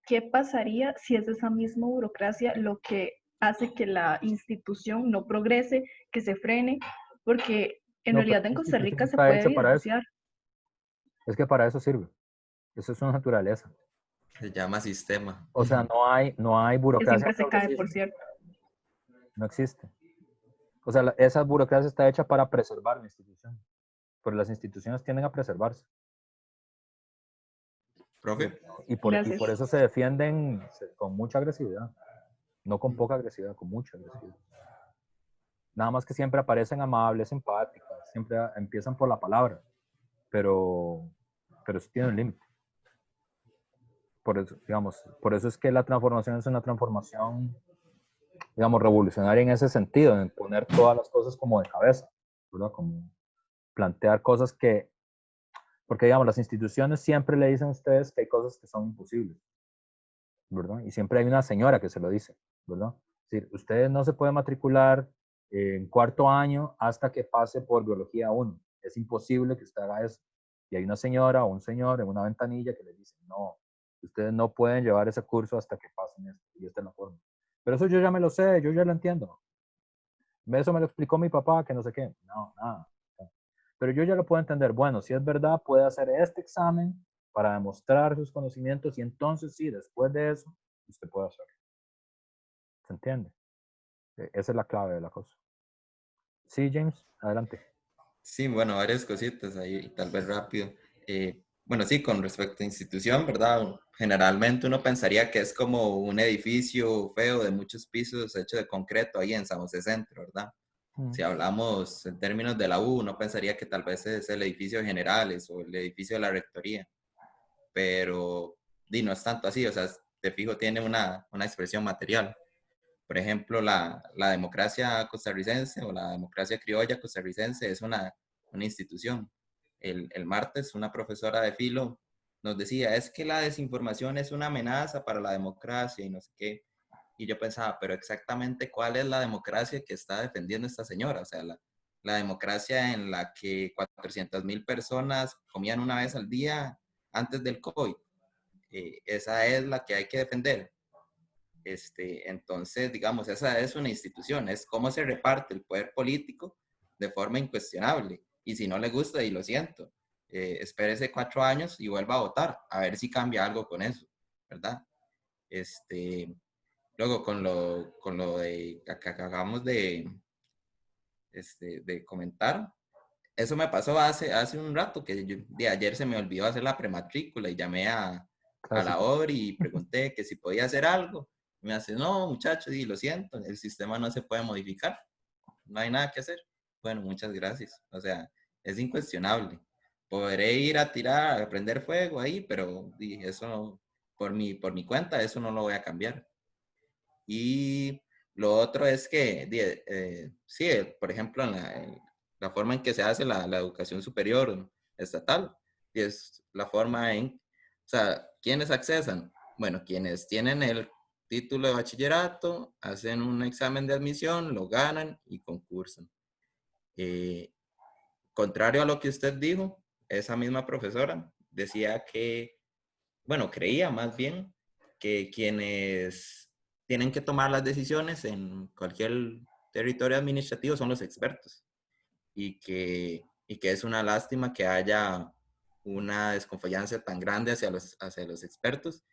¿Qué pasaría si es esa misma burocracia lo que hace que la institución no progrese, que se frene? Porque en no, pero realidad en la Costa institución Rica se está puede hecha para eso. evidenciar. Es que para eso sirve. Eso es su naturaleza. Se llama sistema. O sea, no hay Que burocracia siempre se cae, por progresista. cierto. No existe. O sea, esa burocracia está hecha para preservar la institución. Pero las instituciones tienden a preservarse. Profe, Y por Gracias. eso se defienden con mucha agresividad. No con poca agresividad, con mucha agresividad. Nada más que siempre aparecen amables, simpáticas, siempre empiezan por la palabra, pero pero eso tiene un límite. Por eso, digamos, por eso es que la transformación es una transformación, digamos, revolucionaria en ese sentido, en poner todas las cosas como de cabeza, ¿verdad? Como plantear cosas que, porque digamos, las instituciones siempre le dicen a ustedes que hay cosas que son imposibles, ¿verdad? Y siempre hay una señora que se lo dice, ¿verdad? Es decir, usted no se puede matricular en cuarto año hasta que pase por biología 1. Es imposible que usted haga eso. Y hay una señora o un señor en una ventanilla que le dice, no, ustedes no pueden llevar ese curso hasta que pasen esto. Y esta es la forma. Pero eso yo ya me lo sé, yo ya lo entiendo. Eso me lo explicó mi papá, que no sé qué. No, nada. Pero yo ya lo puedo entender. Bueno, si es verdad, puede hacer este examen para demostrar sus conocimientos y entonces sí, después de eso, usted puede hacerlo. ¿Se entiende? Esa es la clave de la cosa. Sí, James, adelante. Sí, bueno, varias cositas ahí, tal vez rápido. Bueno, sí, con respecto a institución, ¿verdad? Generalmente uno pensaría que es como un edificio feo de muchos pisos hecho de concreto ahí en San José Centro, ¿verdad? Si hablamos en términos de la U, uno pensaría que tal vez es el edificio de generales o el edificio de la rectoría, pero no es tanto así, o sea, de fijo tiene una expresión material. Por ejemplo, la democracia costarricense o la democracia criolla costarricense es una institución. El martes una profesora de filo nos decía, es que la desinformación es una amenaza para la democracia y no sé qué. Y yo pensaba, pero exactamente cuál es la democracia que está defendiendo esta señora. O sea, la democracia en la que 400,000 personas comían una vez al día antes del COVID. Esa es la que hay que defender. Entonces, digamos, esa es una institución, es cómo se reparte el poder político de forma incuestionable. Y si no le gusta, y lo siento, espérese 4 años y vuelva a votar, a ver si cambia algo con eso, ¿verdad? Luego, con lo de que acabamos de comentar, eso me pasó hace un rato, que de ayer se me olvidó hacer la prematrícula y llamé a la ORI y pregunté que si podía hacer algo. Me hace, no, muchachos, y lo siento, el sistema no se puede modificar, no hay nada que hacer. Bueno, muchas gracias. O sea, es incuestionable. Podré ir a tirar, a prender fuego ahí, pero eso no, por mi cuenta, eso no lo voy a cambiar. Y lo otro es que, sí, por ejemplo, en la forma en que se hace la educación superior estatal, y es la forma o sea, ¿quiénes accesan? Bueno, quienes tienen el título de bachillerato, hacen un examen de admisión, lo ganan y concursan. Contrario a lo que usted dijo, esa misma profesora decía que, bueno, creía más bien que quienes tienen que tomar las decisiones en cualquier territorio administrativo son los expertos y que es una lástima que haya una desconfianza tan grande hacia los expertos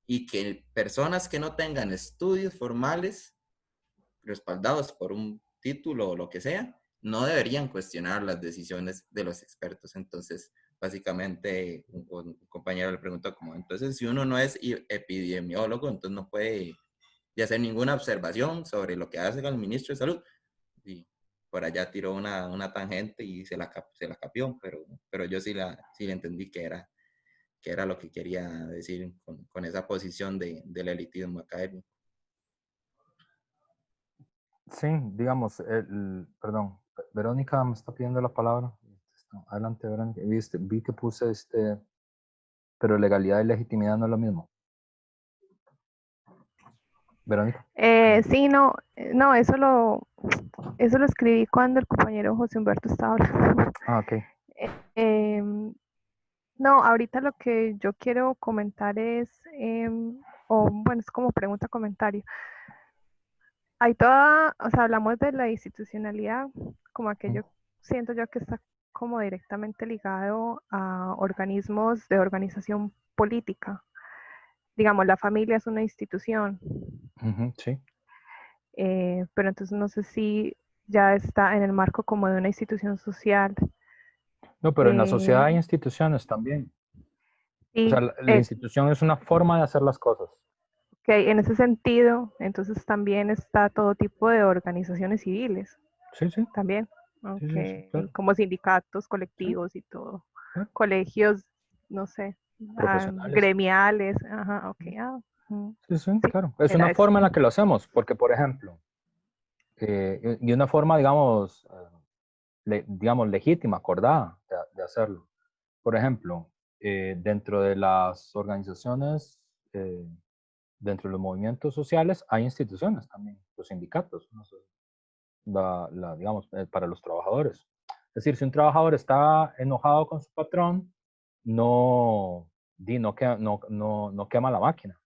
y que personas que no tengan estudios formales respaldados por un título o lo que sea, no deberían cuestionar las decisiones de los expertos. Entonces, básicamente, un compañero le preguntó como, entonces, si uno no es epidemiólogo, entonces no puede hacer ninguna observación sobre lo que hace el ministro de Salud. Y por allá tiró una tangente y se la capió, pero yo sí le entendí que era lo que quería decir con esa posición del elitismo académico. Sí, digamos, perdón, Verónica me está pidiendo la palabra. Adelante, Verónica. Vi que puse pero legalidad y legitimidad no es lo mismo. Verónica. Sí, no, eso lo escribí cuando el compañero José Humberto estaba hablando. Ah, ok. No, ahorita lo que yo quiero comentar es, bueno, es como pregunta, comentario. Hay o sea, hablamos de la institucionalidad, como aquello siento yo que está como directamente ligado a organismos de organización política. Digamos, la familia es una institución. Sí. Pero entonces no sé si ya está en el marco como de una institución social. No, pero en la sociedad hay instituciones también. Sí, o sea, la institución es una forma de hacer las cosas. Ok, en ese sentido, entonces también está todo tipo de organizaciones civiles. Sí, sí. También, Sí, sí, okay. claro. Como sindicatos, colectivos y todo. Claro. Colegios no sé, Profesionales. gremiales. Ajá, ok. Sí, sí, Sí, claro. Es era una eso. forma en la que lo hacemos, porque, por ejemplo, y una forma, digamos, digamos, legítima, acordada de hacerlo. Por ejemplo, dentro de las organizaciones, dentro de los movimientos sociales, hay instituciones también, los sindicatos, ¿no? Digamos, para los trabajadores. Es decir, si un trabajador está enojado con su patrón, no quema la máquina,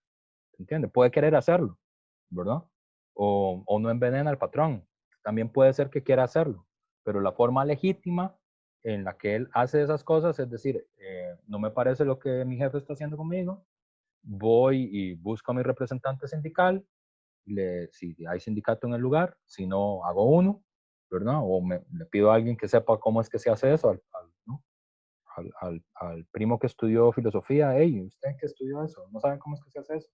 ¿entiendes? Puede querer hacerlo, ¿verdad? O no envenena al patrón. También puede ser que quiera hacerlo, pero la forma legítima en la que él hace esas cosas, es decir, no me parece lo que mi jefe está haciendo conmigo, voy y busco a mi representante sindical, si hay sindicato en el lugar, si no, hago uno, ¿verdad? O le pido a alguien que sepa cómo es que se hace eso, ¿no? al primo que estudió filosofía, hey, ¿usted qué estudió eso? ¿No saben cómo es que se hace eso?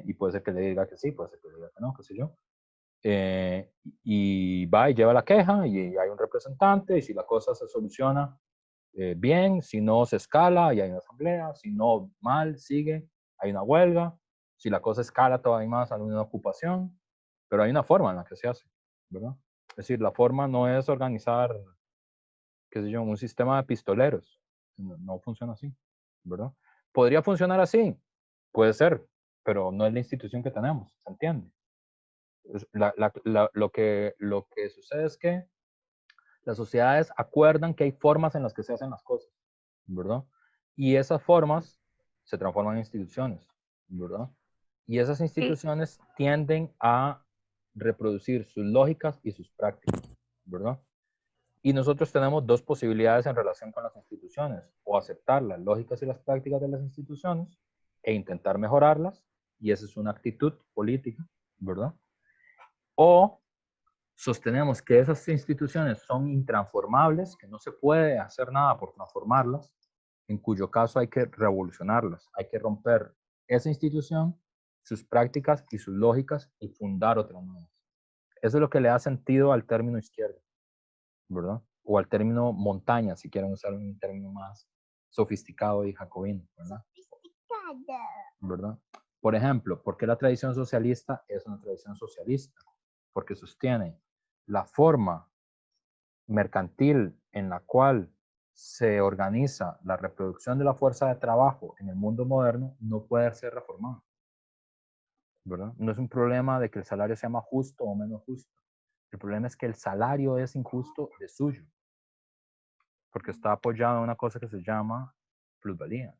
Y puede ser que le diga que sí, puede ser que le diga que no, qué sé yo. Y va y lleva la queja y hay un representante y si la cosa se soluciona bien, si no se escala y hay una asamblea, si no mal, sigue, hay una huelga, si la cosa escala todavía más, hay una ocupación, pero hay una forma en la que se hace, ¿verdad? Es decir, la forma no es organizar, qué sé yo, un sistema de pistoleros, no funciona así, ¿verdad? ¿Podría funcionar así? Puede ser, pero no es la institución que tenemos, ¿se entiende? Lo que sucede es que las sociedades acuerdan que hay formas en las que se hacen las cosas, ¿verdad? Y esas formas se transforman en instituciones, ¿verdad? Y esas Y, instituciones tienden a reproducir sus lógicas y sus prácticas, ¿verdad? Y nosotros tenemos dos posibilidades en relación con las instituciones, o aceptar las lógicas y las prácticas de las instituciones e intentar mejorarlas, y esa es una actitud política, ¿verdad? O sostenemos que esas instituciones son intransformables, que no se puede hacer nada por transformarlas, en cuyo caso hay que revolucionarlas, hay que romper esa institución, sus prácticas y sus lógicas y fundar otras nuevas. Eso es lo que le da sentido al término izquierda, ¿verdad? O al término montaña, si quieren usar un término más sofisticado y jacobino, ¿verdad? ¿Verdad? Por ejemplo, ¿por qué la tradición socialista es una tradición socialista? Porque sostiene la forma mercantil en la cual se organiza la reproducción de la fuerza de trabajo en el mundo moderno no puede ser reformada, ¿verdad? No es un problema de que el salario sea más justo o menos justo. El problema es que el salario es injusto de suyo, porque está apoyado en una cosa que se llama plusvalía.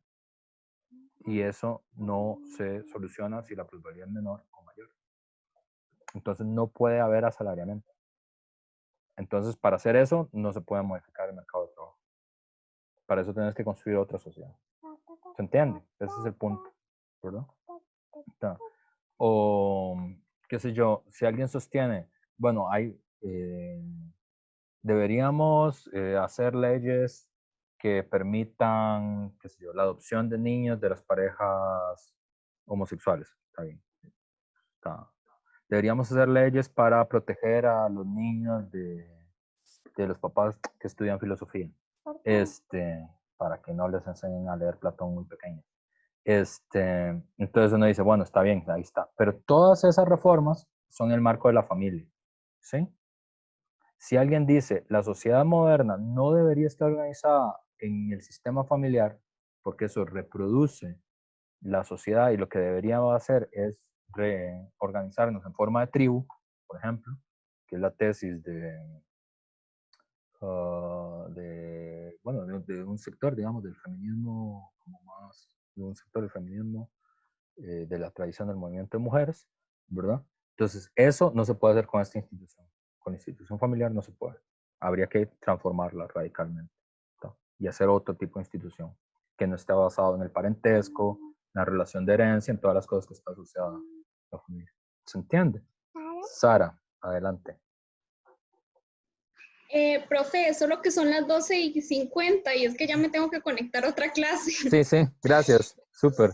Y eso no se soluciona si la plusvalía es menor o mayor. Entonces no puede haber asalariamiento. Entonces, para hacer eso, no se puede modificar el mercado de trabajo. Para eso tienes que construir otra sociedad. ¿Se entiende? Ese es el punto, ¿verdad? O, qué sé yo, si alguien sostiene, bueno, deberíamos hacer leyes que permitan, qué sé yo, la adopción de niños de las parejas homosexuales. Está bien. Deberíamos hacer leyes para proteger a los niños de los papás que estudian filosofía, para que no les enseñen a leer Platón muy pequeños. Entonces uno dice, bueno, está bien, ahí está. Pero todas esas reformas son el marco de la familia, ¿sí? Si alguien dice, la sociedad moderna no debería estar organizada en el sistema familiar, porque eso reproduce la sociedad y lo que deberíamos hacer es organizarnos en forma de tribu, por ejemplo, que es la tesis de un sector, digamos, del feminismo, como más de un sector del feminismo, de la tradición del movimiento de mujeres, ¿verdad? Entonces, eso no se puede hacer con esta institución. Con la institución familiar no se puede. Habría que transformarla radicalmente, ¿no? Y hacer otro tipo de institución que no esté basado en el parentesco, en la relación de herencia, en todas las cosas que está asociada a la familia. ¿Se entiende? Sara, adelante. Profe, solo que son las 12:50 y es que ya me tengo que conectar a otra clase. Sí, sí, gracias, súper.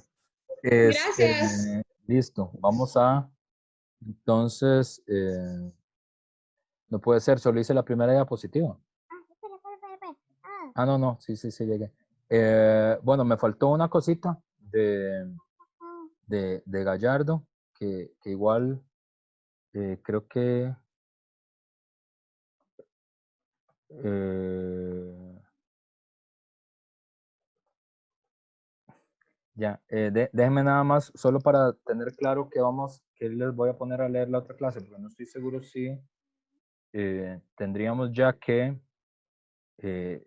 Gracias. Listo, vamos a, entonces, no puede ser, solo hice la primera diapositiva. Espera. Ah, no, sí, llegué. Bueno, me faltó una cosita de Gallardo, que igual creo que ya, déjenme nada más, solo para tener claro que les voy a poner a leer la otra clase, porque no estoy seguro si tendríamos ya que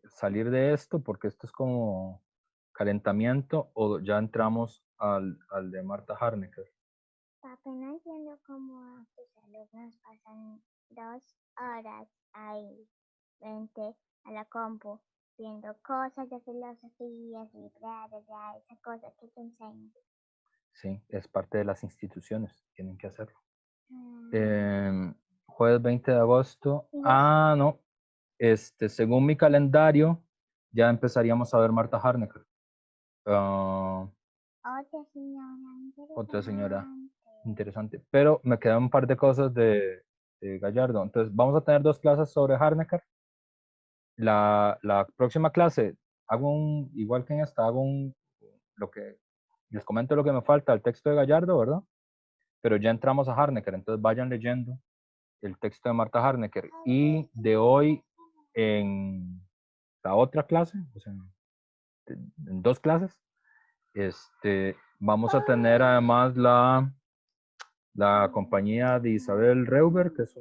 salir de esto, porque esto es como calentamiento, o ya entramos al de Marta Harnecker. Papi, no entiendo cómo tus alumnos pasan 2 horas ahí frente a la compu viendo cosas de filosofía y esas cosas que te enseñan. Sí, es parte de las instituciones, tienen que hacerlo. Mm, Jueves 20 de agosto. Y Ah, no. Según mi calendario, ya empezaríamos a ver Marta Harnecker. Otra señora interesante. Pero me quedan un par de cosas de Gallardo. Entonces, vamos a tener 2 clases sobre Harnecker. La próxima clase, igual que en esta, les comento lo que me falta, el texto de Gallardo, ¿verdad? Pero ya entramos a Harnecker, entonces vayan leyendo el texto de Marta Harnecker. Y de hoy en la otra clase, o sea, en 2 clases, vamos a tener además la compañía de Isabel Reuber, que es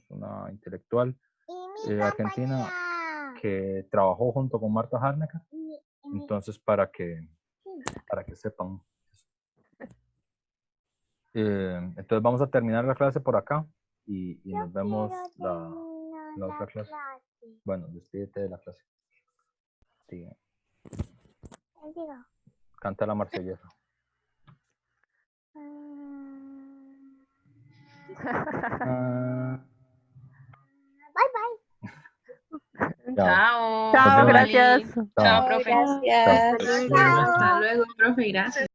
una intelectual argentina que trabajó junto con Marta Harnecker. Entonces, para que sepan. Entonces vamos a terminar la clase por acá y nos vemos la otra clase. Bueno, despídete de la clase. Sí. Canta la marsellesa. Bye bye. Chao. Chao, Nos vemos. gracias. Chao, profe. Chao. Gracias. Hasta luego, profe. Gracias.